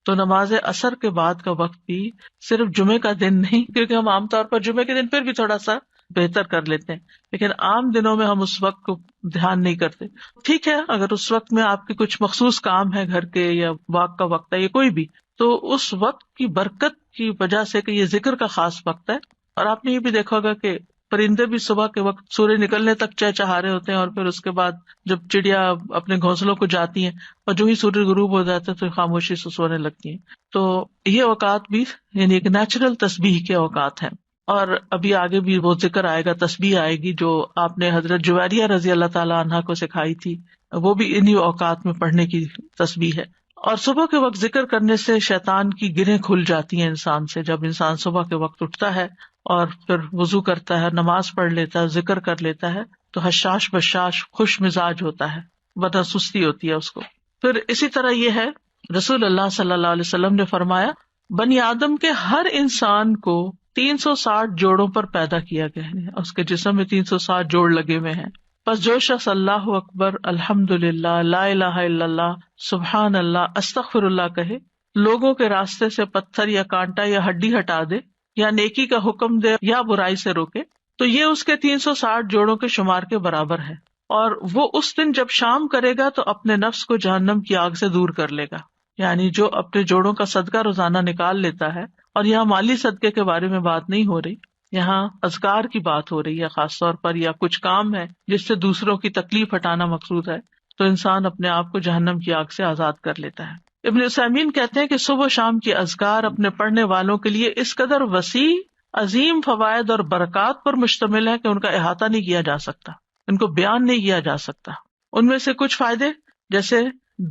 تو نماز عصر کے بعد کا وقت بھی صرف جمعے کا دن نہیں، کیونکہ ہم عام طور پر جمعے کے دن پھر بھی تھوڑا سا بہتر کر لیتے ہیں، لیکن عام دنوں میں ہم اس وقت کو دھیان نہیں کرتے. ٹھیک ہے، اگر اس وقت میں آپ کے کچھ مخصوص کام ہے گھر کے یا واک کا وقت ہے یا کوئی بھی، تو اس وقت کی برکت کی وجہ سے کہ یہ ذکر کا خاص وقت ہے. اور آپ نے یہ بھی دیکھا ہوگا کہ پرندے بھی صبح کے وقت سورج نکلنے تک چہچہا رہے ہوتے ہیں، اور پھر اس کے بعد جب چڑیا اپنے گھونسلوں کو جاتی ہیں اور جو ہی سورج غروب ہو جاتا ہے تو خاموشی سے سونے لگتی ہیں. تو یہ اوقات بھی یعنی ایک نیچرل تسبیح کے اوقات ہیں. اور ابھی آگے بھی وہ ذکر آئے گا، تسبیح آئے گی جو آپ نے حضرت جویریہ رضی اللہ تعالیٰ عنہا کو سکھائی تھی، وہ بھی انہی اوقات میں پڑھنے کی تسبیح ہے. اور صبح کے وقت ذکر کرنے سے شیطان کی گرہیں کھل جاتی ہیں انسان سے. جب انسان صبح کے وقت اٹھتا ہے اور پھر وضو کرتا ہے، نماز پڑھ لیتا ہے، ذکر کر لیتا ہے، تو حشاش بشاش خوش مزاج ہوتا ہے، ورنہ سستی ہوتی ہے اس کو. پھر اسی طرح یہ ہے، رسول اللہ صلی اللہ علیہ وسلم نے فرمایا بنی آدم کے ہر انسان کو 360 جوڑوں پر پیدا کیا گیا ہے، اس کے جسم میں 360 جوڑ لگے ہوئے ہیں. بس جو شخص اللہ اکبر، الحمد للہ، لا الہ الا اللہ، سبحان اللہ، استغفر اللہ کہے، لوگوں کے راستے سے پتھر یا کانٹا یا ہڈی ہٹا دے، یا نیکی کا حکم دے یا برائی سے روکے، تو یہ اس کے 360 جوڑوں کے شمار کے برابر ہے. اور وہ اس دن جب شام کرے گا تو اپنے نفس کو جہنم کی آگ سے دور کر لے گا. یعنی جو اپنے جوڑوں کا صدقہ روزانہ نکال لیتا ہے، اور یہاں مالی صدقے کے بارے میں بات نہیں ہو رہی، یہاں اذکار کی بات ہو رہی ہے خاص طور پر، یا کچھ کام ہے جس سے دوسروں کی تکلیف ہٹانا مقصود ہے، تو انسان اپنے آپ کو جہنم کی آگ سے آزاد کر لیتا ہے. ابن عثیمین کہتے ہیں کہ صبح و شام کی اذکار اپنے پڑھنے والوں کے لیے اس قدر وسیع، عظیم فوائد اور برکات پر مشتمل ہے کہ ان کا احاطہ نہیں کیا جا سکتا، ان کو بیان نہیں کیا جا سکتا. ان میں سے کچھ فائدے جیسے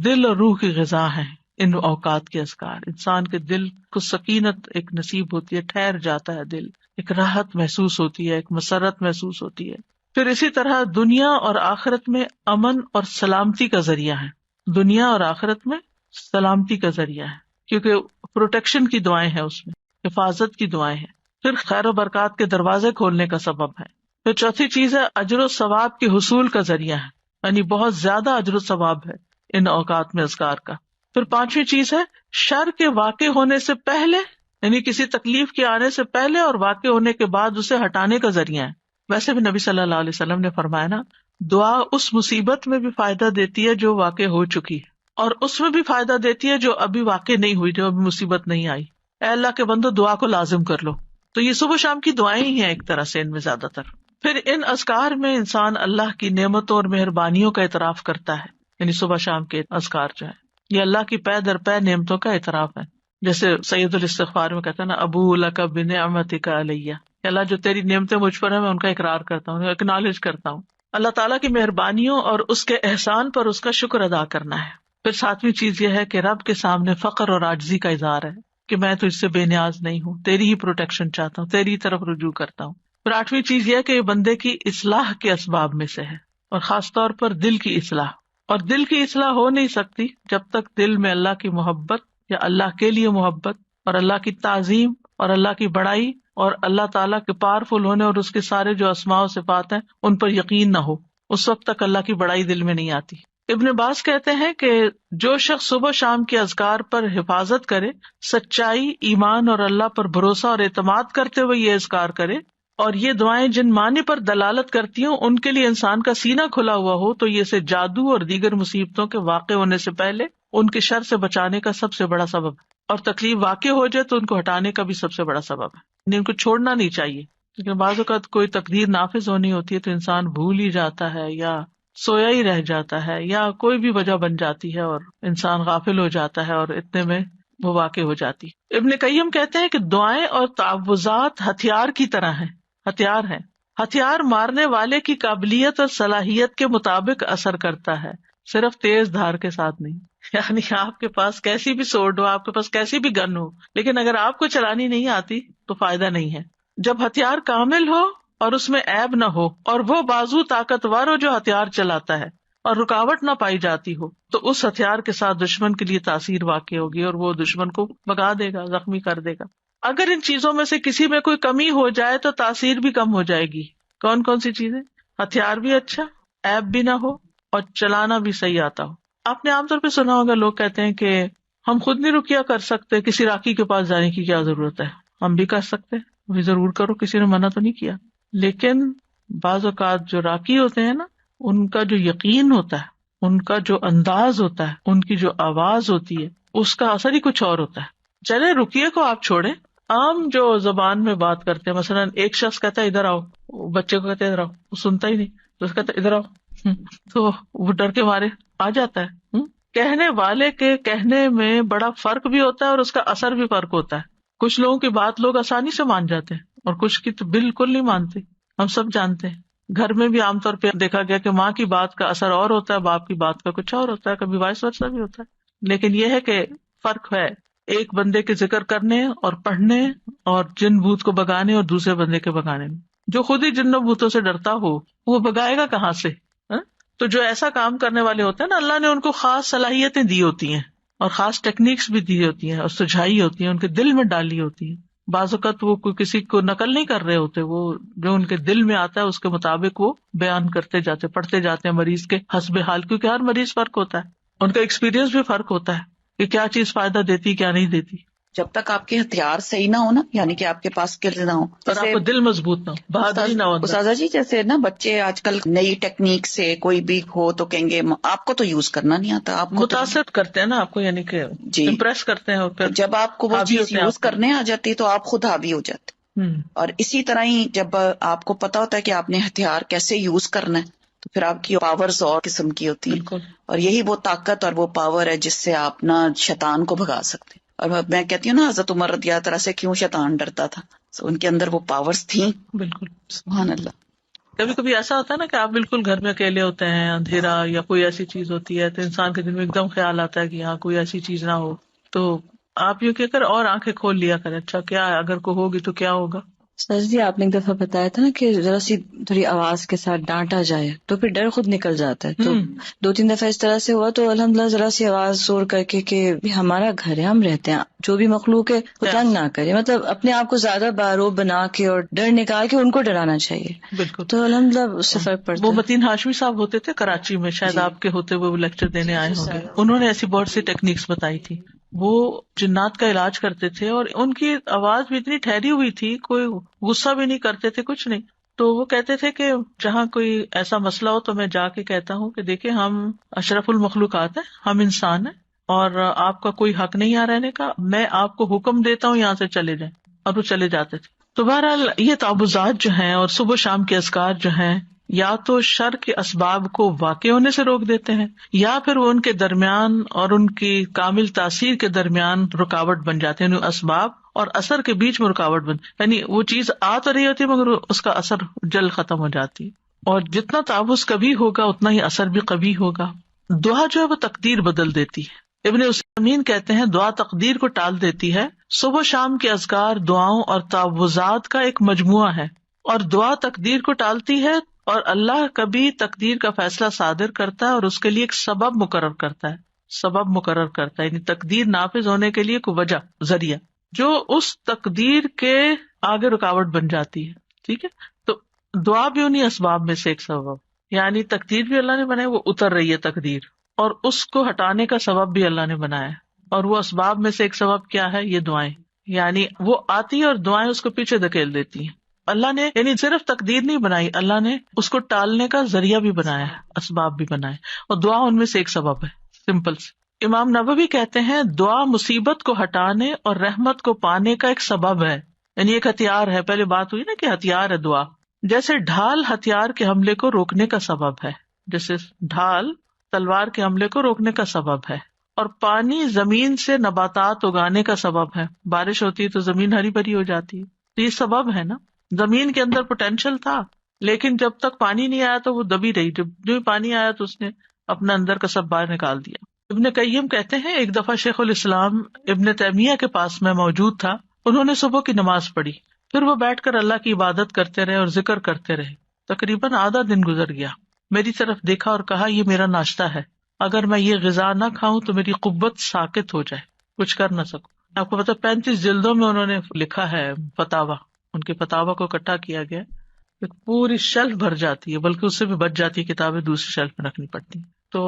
دل اور روح کی غذا ہیں ان اوقات کے اذکار. انسان کے دل کو سکینت ایک نصیب ہوتی ہے، ٹھہر جاتا ہے دل، ایک راحت محسوس ہوتی ہے، ایک مسرت محسوس ہوتی ہے. پھر اسی طرح دنیا اور آخرت میں امن اور سلامتی کا ذریعہ ہے. دنیا اور آخرت میں سلامتی کا ذریعہ ہے، کیونکہ پروٹیکشن کی دعائیں ہیں اس میں، حفاظت کی دعائیں ہیں. پھر خیر و برکات کے دروازے کھولنے کا سبب ہے. پھر چوتھی چیز ہے اجر و ثواب کے حصول کا ذریعہ ہے، یعنی بہت زیادہ اجر و ثواب ہے ان اوقات میں اذکار کا. پھر پانچویں چیز ہے شر کے واقع ہونے سے پہلے، یعنی کسی تکلیف کے آنے سے پہلے اور واقع ہونے کے بعد اسے ہٹانے کا ذریعہ ہے. ویسے بھی نبی صلی اللہ علیہ وسلم نے فرمایا نا، دعا اس مصیبت میں بھی فائدہ دیتی ہے جو واقع ہو چکی ہے، اور اس میں بھی فائدہ دیتی ہے جو ابھی واقع نہیں ہوئی، جو ابھی مصیبت نہیں آئی. اے اللہ کے بندو دعا کو لازم کر لو. تو یہ صبح شام کی دعائیں ہی ہیں ایک طرح سے ان میں زیادہ تر. پھر ان اذکار میں انسان اللہ کی نعمتوں اور مہربانیوں کا اعتراف کرتا ہے، یعنی صبح شام کے اذکار جو ہے یہ اللہ کی پے در پے نعمتوں کا اعتراف ہے. جیسے سید الاستغفار میں کہتا ہے نا، ابو لک بنعمتک علیہ، اللہ جو تیری نعمتیں مجھ پر ہیں میں ان کا اقرار کرتا ہوں، ایکنالج کرتا ہوں. اللہ تعالیٰ کی مہربانیوں اور اس کے احسان پر اس کا شکر ادا کرنا ہے. پھر ساتویں چیز یہ ہے کہ رب کے سامنے فقر اور عاجزی کا اظہار ہے کہ میں تجھ سے بے نیاز نہیں ہوں، تیری ہی پروٹیکشن چاہتا ہوں، تیری طرف رجوع کرتا ہوں. پھر آٹھویں چیز یہ ہے کہ یہ بندے کی اصلاح کے اسباب میں سے ہے، اور خاص طور پر دل کی اصلاح. اور دل کی اصلاح ہو نہیں سکتی جب تک دل میں اللہ کی محبت یا اللہ کے لیے محبت اور اللہ کی تعظیم اور اللہ کی بڑائی اور اللہ تعالیٰ کے پاورفل ہونے اور اس کے سارے جو اسماء و صفات ہیں ان پر یقین نہ ہو. اس وقت تک اللہ کی بڑائی دل میں نہیں آتی. ابن عباس کہتے ہیں کہ جو شخص صبح شام کے اذکار پر حفاظت کرے، سچائی، ایمان اور اللہ پر بھروسہ اور اعتماد کرتے ہوئے یہ اذکار کرے، اور یہ دعائیں جن معنی پر دلالت کرتی ہوں ان کے لیے انسان کا سینہ کھلا ہوا ہو، تو یہ سے جادو اور دیگر مصیبتوں کے واقع ہونے سے پہلے ان کے شر سے بچانے کا سب سے بڑا سبب ہے، اور تکلیف واقع ہو جائے تو ان کو ہٹانے کا بھی سب سے بڑا سبب ہے. یعنی ان کو چھوڑنا نہیں چاہیے، لیکن بعض اوقات کوئی تقدیر نافذ ہونی ہوتی ہے تو انسان بھول ہی جاتا ہے یا سویا ہی رہ جاتا ہے یا کوئی بھی وجہ بن جاتی ہے اور انسان غافل ہو جاتا ہے اور اتنے میں وہ واقع ہو جاتی. ابن قیم کہتے ہیں کہ دعائیں اور تعوذات ہتھیار کی طرح ہیں، ہتھیار ہیں. ہتھیار مارنے والے کی قابلیت اور صلاحیت کے مطابق اثر کرتا ہے، صرف تیز دھار کے ساتھ نہیں. یعنی آپ کے پاس کیسی بھی سورڈ ہو، آپ کے پاس کیسی بھی گن ہو، لیکن اگر آپ کو چلانی نہیں آتی تو فائدہ نہیں ہے. جب ہتھیار کامل ہو اور اس میں عیب نہ ہو اور وہ بازو طاقتور ہو جو ہتھیار چلاتا ہے اور رکاوٹ نہ پائی جاتی ہو، تو اس ہتھیار کے ساتھ دشمن کے لیے تاثیر واقع ہوگی اور وہ دشمن کو بھگا دے گا، زخمی کر دے گا. اگر ان چیزوں میں سے کسی میں کوئی کمی ہو جائے تو تاثیر بھی کم ہو جائے گی. کون کون سی چیزیں؟ ہتھیار بھی اچھا، عیب بھی نہ ہو اور چلانا بھی صحیح آتا ہو. آپ نے عام طور پہ سنا ہوگا لوگ کہتے ہیں کہ ہم خود نہیں رقیہ کر سکتے، کسی راقی کے پاس جانے کی کیا ضرورت ہے. ہم بھی کر سکتے ہیں، بھی ضرور کرو، کسی نے منع تو نہیں کیا. لیکن بعض اوقات جو راقی ہوتے ہیں نا، ان کا جو یقین ہوتا ہے، ان کا جو انداز ہوتا ہے، ان کی جو آواز ہوتی ہے، اس کا اثر ہی کچھ اور ہوتا ہے. چلے رقیے کو آپ چھوڑیں، عام جو زبان میں بات کرتے ہیں، مثلا ایک شخص کہتا ہے ادھر آؤ، بچے کو کہتے ہیں ادھر آؤ، وہ سنتا ہی نہیں، تو اس کہتا ہے ادھر آؤ، تو وہ ڈر کے مارے آ جاتا ہے. کہنے والے کے کہنے میں بڑا فرق بھی ہوتا ہے اور اس کا اثر بھی فرق ہوتا ہے. کچھ لوگوں کی بات لوگ آسانی سے مان جاتے ہیں اور کچھ کی تو بالکل نہیں مانتے. ہم سب جانتے ہیں، گھر میں بھی عام طور پہ دیکھا گیا کہ ماں کی بات کا اثر اور ہوتا ہے، باپ کی بات کا کچھ اور ہوتا ہے، کبھی وائس ورثہ بھی ہوتا ہے. لیکن یہ ہے کہ فرق ہے ایک بندے کے ذکر کرنے اور پڑھنے اور جن بھوت کو بگانے اور دوسرے بندے کے بگانے میں. جو خود ہی جنوں بھوتوں سے ڈرتا ہو وہ بگائے گا کہاں سے؟ تو جو ایسا کام کرنے والے ہوتے ہیں نا، اللہ نے ان کو خاص صلاحیتیں دی ہوتی ہیں اور خاص ٹیکنیکس بھی دی ہوتی ہیں اور سجھائی ہوتی ہیں، ان کے دل میں ڈالی ہوتی ہیں. بعض اوقات وہ کوئی کسی کو نقل نہیں کر رہے ہوتے، وہ جو ان کے دل میں آتا ہے اس کے مطابق وہ بیان کرتے جاتے، پڑھتے جاتے ہیں مریض کے حسب حال، کیونکہ ہر مریض فرق ہوتا ہے، ان کا ایکسپیرینس بھی فرق ہوتا ہے کہ کیا چیز فائدہ دیتی کیا نہیں دیتی. جب تک آپ کے ہتھیار صحیح نہ ہو نا، یعنی کہ آپ کے پاس اسکلز نہ ہو، اور آپ کو دل مضبوط نہ ہو، بہادری نہ ہو. استاذہ جی جیسے نا بچے آج کل نئی ٹیکنیک سے کوئی بھی ہو تو کہیں گے آپ کو تو یوز کرنا نہیں آتا، آپ کو متاثر کرتے ہیں نا آپ کو، یعنی کہ امپریس کرتے ہیں، اور پھر جب آپ کو وہ چیز یوز کرنے آ جاتی تو آپ خود حاوی ہو جاتے. اور اسی طرح ہی جب آپ کو پتا ہوتا ہے کہ آپ نے ہتھیار کیسے یوز کرنا ہے تو پھر آپ کی پاورز اور قسم کی ہوتی ہیں، اور یہی وہ طاقت اور وہ پاور ہے جس سے آپ نا شیطان کو بھگا سکتے ہیں. اور میں کہتی ہوں نا حضرت عمر رضی اللہ تعالیٰ سے کیوں شیطان ڈرتا تھا، ان کے اندر وہ پاورز تھیں. بالکل سبحان اللہ. کبھی کبھی ایسا ہوتا ہے نا کہ آپ بالکل گھر میں اکیلے ہوتے ہیں، اندھیرا یا کوئی ایسی چیز ہوتی ہے تو انسان کے دل میں ایک دم خیال آتا ہے کہ یہاں کوئی ایسی چیز نہ ہو، تو آپ یہ کہہ کر اور آنکھیں کھول لیا کریں، اچھا کیا ہے، اگر کوئی ہوگی تو کیا ہوگا. سر جی آپ نے ایک دفعہ بتایا تھا نا کہ ذرا سی تھوڑی آواز کے ساتھ ڈانٹا جائے تو پھر ڈر خود نکل جاتا ہے. تو 2-3 دفعہ اس طرح سے ہوا تو الحمدللہ ذرا سی آواز زور کر کے کہ ہمارا گھر ہے، ہم رہتے ہیں، جو بھی مخلوق ہے وہ تنگ نہ کرے، مطلب اپنے آپ کو زیادہ باروب بنا کے اور ڈر نکال کے ان کو ڈرانا چاہیے. بالکل. تو الحمدللہ اس سے فرق پڑتا ہے. وہ متین ہاشمی صاحب ہوتے تھے کراچی میں، شاید آپ کے ہوتے ہوئے وہ لیکچر دینے آئے ہوں گے. انہوں نے ایسی بہت سی ٹیکنیکس بتائی تھی. وہ جنات کا علاج کرتے تھے اور ان کی آواز بھی اتنی ٹھہری ہوئی تھی، کوئی غصہ بھی نہیں کرتے تھے، کچھ نہیں. تو وہ کہتے تھے کہ جہاں کوئی ایسا مسئلہ ہو تو میں جا کے کہتا ہوں کہ دیکھیں ہم اشرف المخلوقات ہیں، ہم انسان ہیں اور آپ کا کوئی حق نہیں یہاں رہنے کا، میں آپ کو حکم دیتا ہوں یہاں سے چلے جائیں، اور وہ چلے جاتے تھے. تو بہرحال یہ تعوذات جو ہیں اور صبح شام کے اذکار جو ہیں یا تو شر کے اسباب کو واقع ہونے سے روک دیتے ہیں یا پھر وہ ان کے درمیان اور ان کی کامل تاثیر کے درمیان رکاوٹ بن جاتے ہیں. یعنی اسباب اور اثر کے بیچ میں رکاوٹ یعنی وہ چیز آ تو رہی ہوتی ہے مگر اس کا اثر جلد ختم ہو جاتی ہے. اور جتنا تعوذ کبھی ہوگا اتنا ہی اثر بھی کبھی ہوگا. دعا جو ہے وہ تقدیر بدل دیتی ہے. ابن عثیمین کہتے ہیں دعا تقدیر کو ٹال دیتی ہے. صبح شام کے اذکار دعاؤں اور تعوذات کا ایک مجموعہ ہے، اور دعا تقدیر کو ٹالتی ہے اور اللہ کبھی تقدیر کا فیصلہ صادر کرتا ہے اور اس کے لیے ایک سبب مقرر کرتا ہے، یعنی تقدیر نافذ ہونے کے لیے کوئی وجہ، ذریعہ، جو اس تقدیر کے آگے رکاوٹ بن جاتی ہے. ٹھیک ہے، تو دعا بھی انہیں اسباب میں سے ایک سبب، یعنی تقدیر بھی اللہ نے بنائی، وہ اتر رہی ہے تقدیر، اور اس کو ہٹانے کا سبب بھی اللہ نے بنایا ہے. اور وہ اسباب میں سے ایک سبب کیا ہے؟ یہ دعائیں، یعنی وہ آتی ہے اور دعائیں اس کو پیچھے دھکیل دیتی ہیں. اللہ نے یعنی صرف تقدیر نہیں بنائی، اللہ نے اس کو ٹالنے کا ذریعہ بھی بنایا ہے، اسباب بھی بنائے، اور دعا ان میں سے ایک سبب ہے. سمپل سے امام نووی کہتے ہیں دعا مصیبت کو ہٹانے اور رحمت کو پانے کا ایک سبب ہے، یعنی ایک ہتھیار ہے. پہلے بات ہوئی نا کہ ہتھیار ہے دعا، جیسے ڈھال ہتھیار کے حملے کو روکنے کا سبب ہے، جیسے ڈھال تلوار کے حملے کو روکنے کا سبب ہے. اور پانی زمین سے نباتات اگانے کا سبب ہے، بارش ہوتی ہے تو زمین ہری بھری ہو جاتی ہے، تو یہ سبب ہے نا. زمین کے اندر پوٹینشیل تھا، لیکن جب تک پانی نہیں آیا تو وہ دبی رہی، جب جو پانی آیا تو اس نے اپنا اندر کا سب باہر نکال دیا. ابن قیم کہتے ہیں ایک دفعہ شیخ الاسلام ابن تیمیہ کے پاس میں موجود تھا، انہوں نے صبح کی نماز پڑھی، پھر وہ بیٹھ کر اللہ کی عبادت کرتے رہے اور ذکر کرتے رہے. تقریباً آدھا دن گزر گیا. میری طرف دیکھا اور کہا یہ میرا ناشتہ ہے، اگر میں یہ غذا نہ کھاؤں تو میری قوت ساکت ہو جائے، کچھ کر نہ سکوں. آپ کو پتا 35 جلدوں میں انہوں نے لکھا ہے فتاوا، ان کے فتاوا کو اکٹھا کیا گیا، پوری شیلف بھر جاتی ہے، بلکہ اس سے بھی بچ جاتی ہے، کتابیں دوسری شیلف میں رکھنی پڑتی. تو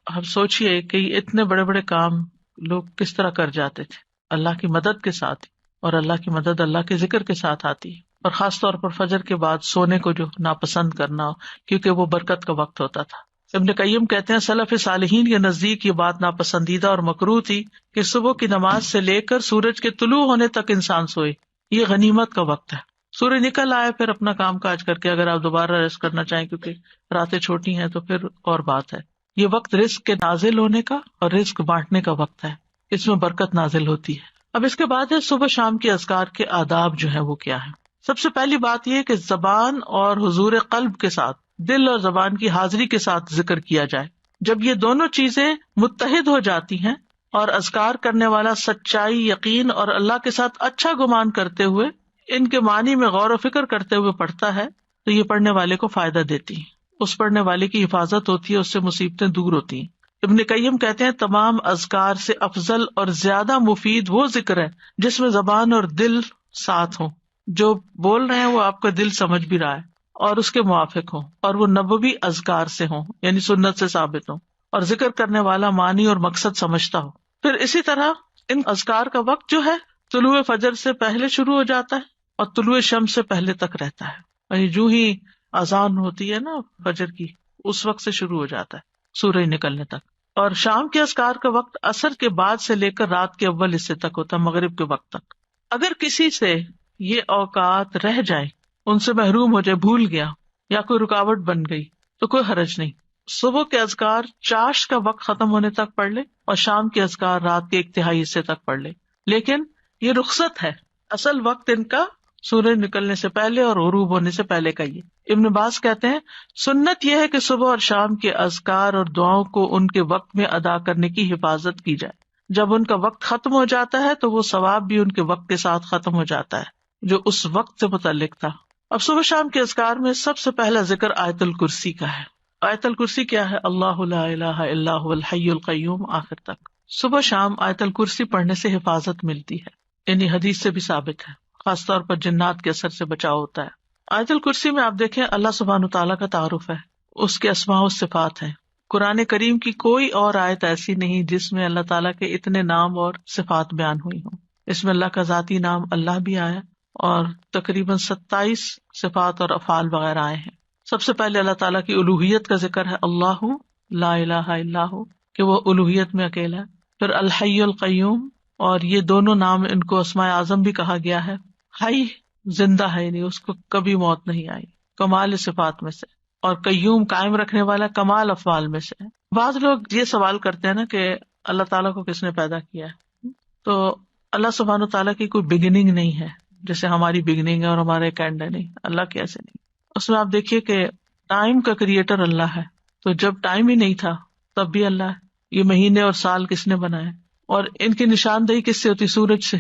ہم سوچئے کہ اتنے بڑے بڑے کام لوگ کس طرح کر جاتے تھے اللہ کی مدد کے ساتھ، اور اللہ کی مدد اللہ کے ذکر کے ساتھ آتی ہے. اور خاص طور پر فجر کے بعد سونے کو جو ناپسند کرنا، کیونکہ وہ برکت کا وقت ہوتا تھا. ابن قیم کہتے ہیں سلف صالحین کے نزدیک یہ بات ناپسندیدہ اور مکروہ تھی کہ صبح کی نماز سے لے کر سورج کے طلوع ہونے تک انسان سوئے. یہ غنیمت کا وقت ہے. سورج نکل آئے پھر اپنا کام کاج کر کے اگر آپ دوبارہ ریسٹ کرنا چاہیں، کیونکہ راتیں چھوٹی ہیں، تو پھر اور بات ہے. یہ وقت رزق کے نازل ہونے کا اور رزق بانٹنے کا وقت ہے، اس میں برکت نازل ہوتی ہے. اب اس کے بعد ہے صبح شام کے اذکار کے آداب جو ہیں وہ کیا ہے. سب سے پہلی بات یہ کہ زبان اور حضور قلب کے ساتھ، دل اور زبان کی حاضری کے ساتھ ذکر کیا جائے. جب یہ دونوں چیزیں متحد ہو جاتی ہیں اور اذکار کرنے والا سچائی، یقین اور اللہ کے ساتھ اچھا گمان کرتے ہوئے ان کے معنی میں غور و فکر کرتے ہوئے پڑھتا ہے تو یہ پڑھنے والے کو فائدہ دیتی ہیں، اس پڑھنے والے کی حفاظت ہوتی ہے، اس سے مصیبتیں دور ہوتی ہیں. ابن قیم کہتے ہیں تمام اذکار سے افضل اور زیادہ مفید وہ ذکر ہے جس میں زبان اور دل ساتھ ہوں، جو بول رہے ہیں وہ آپ کا دل سمجھ بھی رہا ہے اور اس کے موافق ہوں، اور وہ نبوی اذکار سے ہوں، یعنی سنت سے ثابت ہوں، اور ذکر کرنے والا معنی اور مقصد سمجھتا ہو. پھر اسی طرح ان اذکار کا وقت جو ہے طلوع فجر سے پہلے شروع ہو جاتا ہے اور طلوع شمس سے پہلے تک رہتا ہے، یعنی جو ہی اذان ہوتی ہے نا فجر کی، اس وقت سے شروع ہو جاتا ہے سورج نکلنے تک. اور شام کے اذکار کا وقت عصر کے بعد سے لے کر رات کے اول حصے تک ہوتا ہے، مغرب کے وقت تک. اگر کسی سے یہ اوقات رہ جائیں، ان سے محروم ہو جائے، بھول گیا یا کوئی رکاوٹ بن گئی تو کوئی حرج نہیں. صبح کے اذکار چاشت کا وقت ختم ہونے تک پڑھ لے اور شام کے اذکار رات کے 1/3 حصے تک پڑھ لے، لیکن یہ رخصت ہے، اصل وقت ان کا سورج نکلنے سے پہلے اور غروب ہونے سے پہلے کا. یہ ابن باز کہتے ہیں سنت یہ ہے کہ صبح اور شام کے اذکار اور دعاؤں کو ان کے وقت میں ادا کرنے کی حفاظت کی جائے. جب ان کا وقت ختم ہو جاتا ہے تو وہ ثواب بھی ان کے وقت کے ساتھ ختم ہو جاتا ہے جو اس وقت سے متعلق تھا. اب صبح شام کے اذکار میں سب سے پہلا ذکر آیت الکرسی کا ہے. آیت الکرسی کیا ہے؟ اللہ لا الہ الا هو الحی القیوم آخر تک. صبح شام آیت الکرسی پڑھنے سے حفاظت ملتی ہے، یعنی حدیث سے بھی ثابت ہے، خاص طور پر جنات کے اثر سے بچاؤ ہوتا ہے. آیت الکرسی میں آپ دیکھیں اللہ سبحانہ تعالیٰ کا تعارف ہے، اس کے اسماء و صفات ہیں. قرآن کریم کی کوئی اور آیت ایسی نہیں جس میں اللہ تعالیٰ کے اتنے نام اور صفات بیان ہوئی ہوں. اس میں اللہ کا ذاتی نام اللہ بھی آیا اور تقریباً 27 صفات اور افعال وغیرہ آئے ہیں. سب سے پہلے اللہ تعالیٰ کی الوہیت کا ذکر ہے، اللہ لا الہ الا ہو، کہ وہ الوہیت میں اکیلا ہے. پھر الحی القیوم، اور یہ دونوں نام ان کو اسماء اعظم بھی کہا گیا ہے. حی زندہ ہے، یعنی اس کو کبھی موت نہیں آئی، کمال صفات میں سے، اور قیوم قائم رکھنے والا کمال افعال میں سے. بعض لوگ یہ سوال کرتے ہیں نا کہ اللہ تعالیٰ کو کس نے پیدا کیا ہے، تو اللہ سبحانہ تعالیٰ کی کوئی بگننگ نہیں ہے جیسے ہماری بگننگ ہے اور ہمارا ایک اینڈ ہے. نہیں، اللہ کی ایسے نہیں. اس میں آپ دیکھیے کہ ٹائم کا کریٹر اللہ ہے، تو جب ٹائم ہی نہیں تھا تب بھی اللہ ہے. یہ مہینے اور سال کس نے بنائے، اور ان کی نشاندہی کس سے ہوتی؟ سورج سے.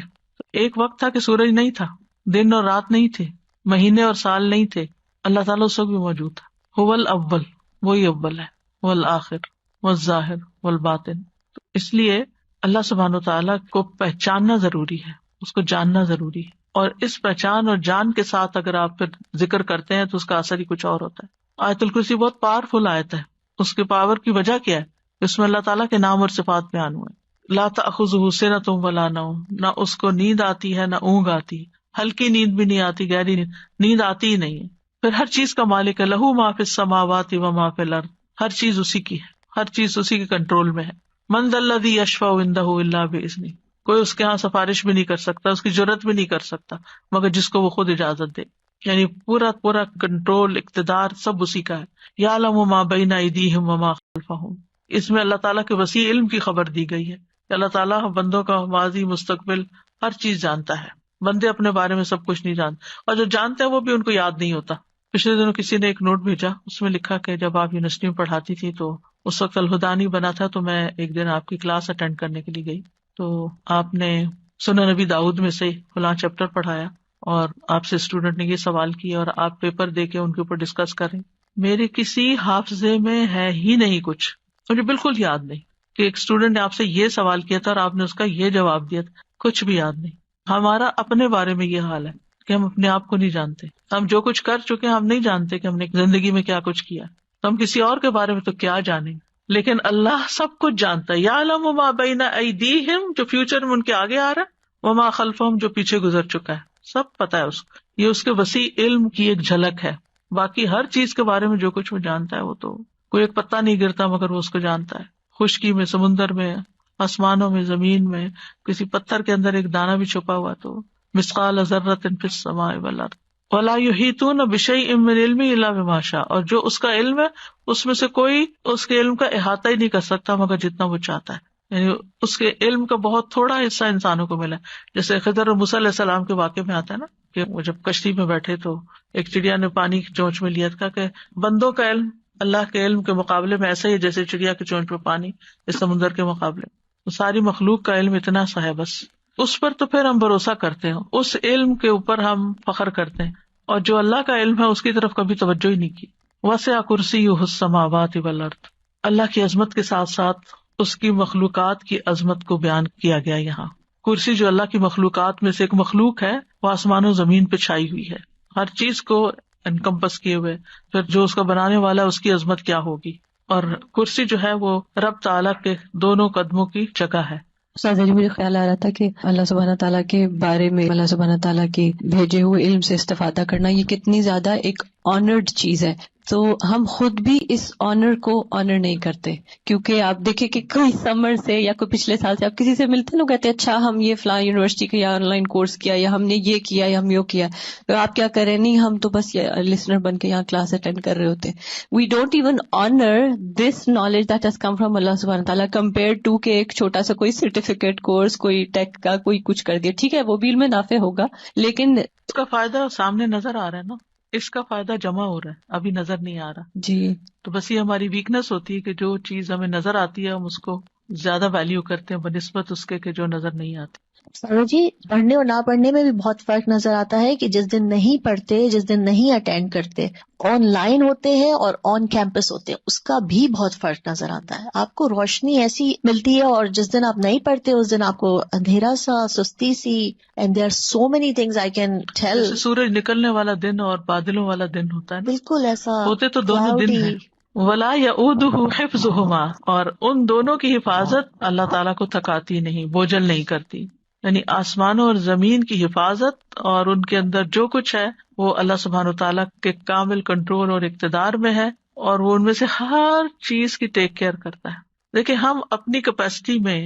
ایک وقت تھا کہ سورج نہیں تھا، دن اور رات نہیں تھے، مہینے اور سال نہیں تھے، اللہ تعالیٰ اس وقت بھی موجود تھا. هو الاول، وہی اول ہے، والآخر والظاہر والباطن. تو اس لیے اللہ سبحانہ وتعالیٰ کو پہچاننا ضروری ہے، اس کو جاننا ضروری ہے، اور اس پہچان اور جان کے ساتھ اگر آپ پھر ذکر کرتے ہیں تو اس کا اثر ہی کچھ اور ہوتا ہے. آیت الکرسی بہت پاورفل آیت ہے. اس کے پاور کی وجہ کیا ہے؟ اس میں اللہ تعالیٰ کے نام اور صفات بیان ہوئے. لا تأخذہ سنۃ ولا نوم، نہ اس کو نیند آتی ہے نہ اونگ آتی، ہلکی نیند بھی نہیں آتی، گہری نیند آتی ہی نہیں ہے. پھر ہر چیز کا مالک ہے، لہو ما فی السماوات و ما فی الارض، ہر چیز اسی کی ہے، ہر چیز اسی کے کنٹرول میں ہے. من ذا الذی یشفع عندہ الا باذنہ، کوئی اس کے ہاں سفارش بھی نہیں کر سکتا، اس کی جرات بھی نہیں کر سکتا مگر جس کو وہ خود اجازت دے. یعنی پورا پورا کنٹرول، اقتدار سب اسی کا ہے. یعلم ما بین ایدیہم وما خلفہم، اس میں اللہ تعالیٰ کے وسیع علم کی خبر دی گئی ہے کہ اللہ تعالیٰ بندوں کا ماضی مستقبل ہر چیز جانتا ہے. بندے اپنے بارے میں سب کچھ نہیں جانتے، اور جو جانتے ہیں وہ بھی ان کو یاد نہیں ہوتا. پچھلے دنوں کسی نے ایک نوٹ بھیجا، اس میں لکھا کہ جب آپ یونیورسٹی میں پڑھاتی تھی تو اس وقت الہدیٰ نہیں بنا تھا، تو میں ایک دن آپ کی کلاس اٹینڈ کرنے کے لیے گئی، تو آپ نے سنن نبی داؤد میں سے فلاں چیپٹر پڑھایا اور آپ سے اسٹوڈنٹ نے یہ سوال کیا اور آپ پیپر دے کے ان کے اوپر ڈسکس کر رہے ہیں. میرے کسی حافظے میں ہے ہی نہیں کچھ، مجھے بالکل یاد نہیں کہ ایک اسٹوڈنٹ نے آپ سے یہ سوال کیا تھا اور آپ نے اس کا یہ جواب دیا تھا، کچھ بھی یاد نہیں. ہمارا اپنے بارے میں یہ حال ہے کہ ہم اپنے آپ کو نہیں جانتے. ہم جو کچھ کر چکے ہم نہیں جانتے کہ ہم نے زندگی میں کیا کچھ کیا، تو ہم کسی اور کے بارے میں تو کیا جانیں. لیکن اللہ سب کچھ جانتا ہے. یعلم ما بین ایدیہم، جو فیوچر میں ان کے آگے آ رہا ہے، وما خلفہم، جو پیچھے گزر چکا ہے، سب پتا ہے اس کو. یہ اس کے وسیع علم کی ایک جھلک ہے. باقی ہر چیز کے بارے میں جو کچھ وہ جانتا ہے، وہ تو کوئی ایک پتا نہیں گرتا مگر وہ اس کو جانتا ہے. خشکی میں، سمندر میں، آسمانوں میں، زمین میں، کسی پتھر کے اندر ایک دانہ بھی چھپا ہوا تو مثقال ذرۃ فی السماء والارض ولا یحیطون بشیء من علمہ الا بما شاء، اور جو اس کا علم ہے اس میں سے کوئی اس کے علم کا احاطہ ہی نہیں کر سکتا مگر جتنا وہ چاہتا ہے. یعنی اس کے علم کا بہت تھوڑا حصہ انسانوں کو ملا. جیسے خضر اور موسیٰ علیہ السلام کے واقعے میں آتا ہے نا کہ وہ جب کشتی میں بیٹھے تو ایک چڑیا نے پانی کی چونچ میں لیا تھا کہ بندوں کا علم اللہ کے علم کے مقابلے میں ایسا ہی جیسے چڑیا کی چونچ میں پانی اس سمندر کے مقابلے. ساری مخلوق کا علم اتنا سا ہے، بس اس پر تو پھر ہم بھروسہ کرتے ہیں، اس علم کے اوپر ہم فخر کرتے ہیں، اور جو اللہ کا علم ہے اس کی طرف کبھی توجہ ہی نہیں کی. وسع کرسیہ السماوات والارض، اللہ کی عظمت کے ساتھ ساتھ اس کی مخلوقات کی عظمت کو بیان کیا گیا. یہاں کرسی جو اللہ کی مخلوقات میں سے ایک مخلوق ہے، وہ آسمان و زمین پہ چھائی ہوئی ہے، ہر چیز کو انکمپس کیے ہوئے. پھر جو اس کا بنانے والا ہے اس کی عظمت کیا ہوگی. اور کرسی جو ہے وہ رب تعالیٰ کے دونوں قدموں کی جگہ ہے. استاذہ جی، مجھے خیال آ رہا تھا کہ اللہ سبحانہ تعالیٰ کے بارے میں، اللہ سبحانہ تعالیٰ کے بھیجے ہوئے علم سے استفادہ کرنا یہ کتنی زیادہ ایک آنرڈ چیز ہے. تو ہم خود بھی اس آنر کو آنر نہیں کرتے، کیونکہ آپ دیکھیں کہ کوئی سمر سے یا کوئی پچھلے سال سے آپ کسی سے ملتے ہیں، لوگ کہتے ہیں اچھا ہم یہ فلاں یونیورسٹی کا یا آن لائن کورس کیا، یا ہم نے یہ کیا، یا ہم یہ کیا. تو آپ کیا کریں؟ نہیں، ہم تو بس لسنر بن کے یہاں کلاس اٹینڈ کر رہے ہوتے ہیں. We don't even honour this knowledge that has come from Allah سبحانہ تعالیٰ کمپیئر ٹو کہ ایک چھوٹا سا کوئی سرٹیفکیٹ کورس، کوئی ٹیک کا کوئی کچھ کر دیا. ٹھیک ہے، وہ بھی علم نافع ہوگا، لیکن اس کا فائدہ سامنے نظر آ رہا ہے نا، اس کا فائدہ جمع ہو رہا ہے، ابھی نظر نہیں آ رہا. جی، تو بس یہ ہماری ویکنس ہوتی ہے کہ جو چیز ہمیں نظر آتی ہے ہم اس کو زیادہ ویلیو کرتے ہیں بنسبت اس کے کہ جو نظر نہیں آتی. سارا جی، پڑھنے اور نہ پڑھنے میں بھی بہت فرق نظر آتا ہے کہ جس دن نہیں پڑھتے، جس دن نہیں اٹینڈ کرتے، آن لائن ہوتے ہیں اور آن کیمپس ہوتے ہیں، اس کا بھی بہت فرق نظر آتا ہے. آپ کو روشنی ایسی ملتی ہے، اور جس دن آپ نہیں پڑھتے اس دن آپ کو اندھیرا سا، سستی سی. And there are so many things I can tell. جیسے سورج نکلنے والا دن اور بادلوں والا دن ہوتا ہے نا، بالکل ایسا ہوتے تو دونوں دن ہیں. ولا یؤودہ حفظہما، اور ان دونوں کی حفاظت اللہ تعالیٰ کو تھکاتی نہیں، بوجھل نہیں کرتی. یعنی آسمانوں اور زمین کی حفاظت اور ان کے اندر جو کچھ ہے وہ اللہ سبحانہ و تعالیٰ کے کامل کنٹرول اور اقتدار میں ہے، اور وہ ان میں سے ہر چیز کی ٹیک کیئر کرتا ہے. دیکھیں ہم اپنی کیپیسٹی میں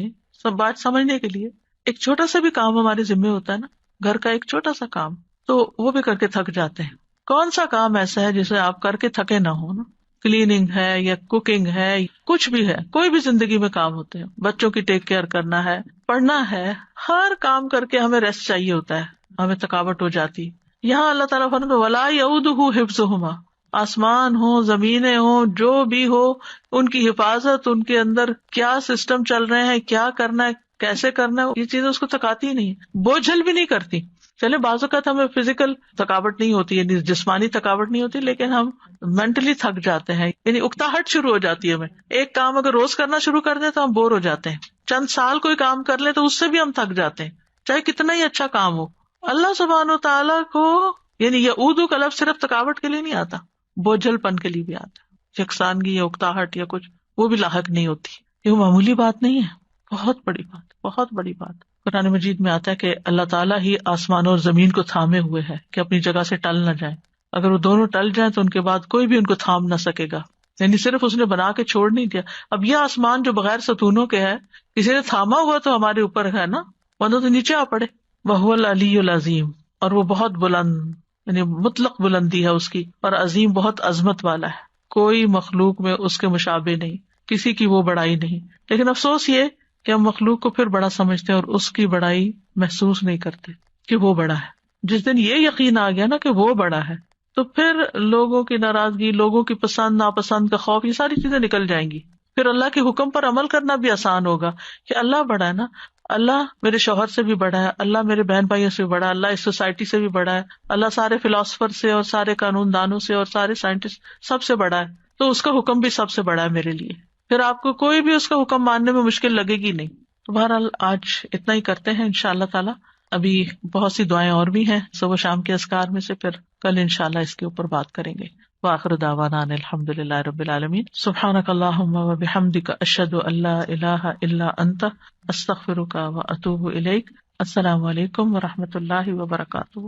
سب بات سمجھنے کے لیے ایک چھوٹا سا بھی کام ہمارے ذمہ ہوتا ہے نا، گھر کا ایک چھوٹا سا کام، تو وہ بھی کر کے تھک جاتے ہیں. کون سا کام ایسا ہے جسے آپ کر کے تھکے نہ ہو نا؟ کلیننگ ہے یا کوکنگ ہے، کچھ بھی ہے، کوئی بھی زندگی میں کام ہوتے ہیں. بچوں کی ٹیک کیئر کرنا ہے، پڑھنا ہے، ہر کام کر کے ہمیں ریسٹ چاہیے ہوتا ہے، ہمیں تھکاوٹ ہو جاتی. یہاں اللہ تعالیٰ فرماتا ہے ولا یؤودہ حفظہما، آسمان ہو، زمینیں ہو، جو بھی ہو، ان کی حفاظت، ان کے اندر کیا سسٹم چل رہے ہیں، کیا کرنا ہے، کیسے کرنا ہے، یہ چیزیں اس کو تھکاتی نہیں، بوجھل بھی نہیں کرتی. چلے بعض اوقات ہمیں فزیکل تھکاوٹ نہیں ہوتی، یعنی جسمانی تھکاوٹ نہیں ہوتی، لیکن ہم مینٹلی تھک جاتے ہیں، یعنی اکتاہٹ شروع ہو جاتی ہے ہمیں. ایک کام اگر روز کرنا شروع کر دیں تو ہم بور ہو جاتے ہیں. چند سال کوئی کام کر لیں تو اس سے بھی ہم تھک جاتے ہیں، چاہے کتنا ہی اچھا کام ہو. اللہ سبحانہ و تعالیٰ کو یعنی یعودو کا لفظ صرف تھکاوٹ کے لیے نہیں آتا، بوجھل پن کے لیے بھی آتا ہے. یکسانگی یا اکتاہٹ یا کچھ وہ بھی لاحق نہیں ہوتی. یہ معمولی بات نہیں ہے، بہت بڑی بات، بہت بڑی بات. قرآن مجید میں آتا ہے کہ اللہ تعالیٰ ہی آسمان اور زمین کو تھامے ہوئے ہے کہ اپنی جگہ سے ٹل نہ جائیں. اگر وہ دونوں ٹل جائیں تو ان کے بعد کوئی بھی ان کو تھام نہ سکے گا. یعنی صرف اس نے بنا کے چھوڑ نہیں دیا. اب یہ آسمان جو بغیر ستونوں کے ہے، کسی نے تھاما ہوا تو ہمارے اوپر ہے نا، ورنہ تو نیچے آ پڑے. وَهُوَ الْعَلِيُّ الْعَظِيمُ، اور وہ بہت بلند، یعنی مطلق بلندی ہے اس کی، اور عظیم بہت عظمت والا ہے. کوئی مخلوق میں اس کے مشابہ نہیں، کسی کی وہ بڑائی نہیں. لیکن افسوس یہ کہ ہم مخلوق کو پھر بڑا سمجھتے ہیں اور اس کی بڑائی محسوس نہیں کرتے کہ وہ بڑا ہے. جس دن یہ یقین آ گیا نا کہ وہ بڑا ہے، تو پھر لوگوں کی ناراضگی، لوگوں کی پسند ناپسند کا خوف، یہ ساری چیزیں نکل جائیں گی. پھر اللہ کے حکم پر عمل کرنا بھی آسان ہوگا کہ اللہ بڑا ہے نا، اللہ میرے شوہر سے بھی بڑا ہے، اللہ میرے بہن بھائیوں سے بھی بڑا ہے، اللہ اس سوسائٹی سے بھی بڑا ہے، اللہ سارے فلاسفر سے اور سارے قانون دانوں سے اور سارے سائنٹسٹ سب سے بڑا ہے، تو اس کا حکم بھی سب سے بڑا ہے میرے لیے. پھر آپ کو کوئی بھی اس کا حکم ماننے میں مشکل لگے گی نہیں. تو بہرحال آج اتنا ہی کرتے ہیں انشاءاللہ تعالی. ابھی بہت سی دعائیں اور بھی ہیں صبح و شام کے اذکار میں سے، پھر کل انشاءاللہ اس کے اوپر بات کریں گے. وآخر دعوانا ان الحمدللہ رب العالمین. سبحانک اللہم وبحمدک، اشہد ان لا الہ الا انت، استغفرک واتوب الیک. السلام علیکم ورحمۃ اللہ وبرکاتہ.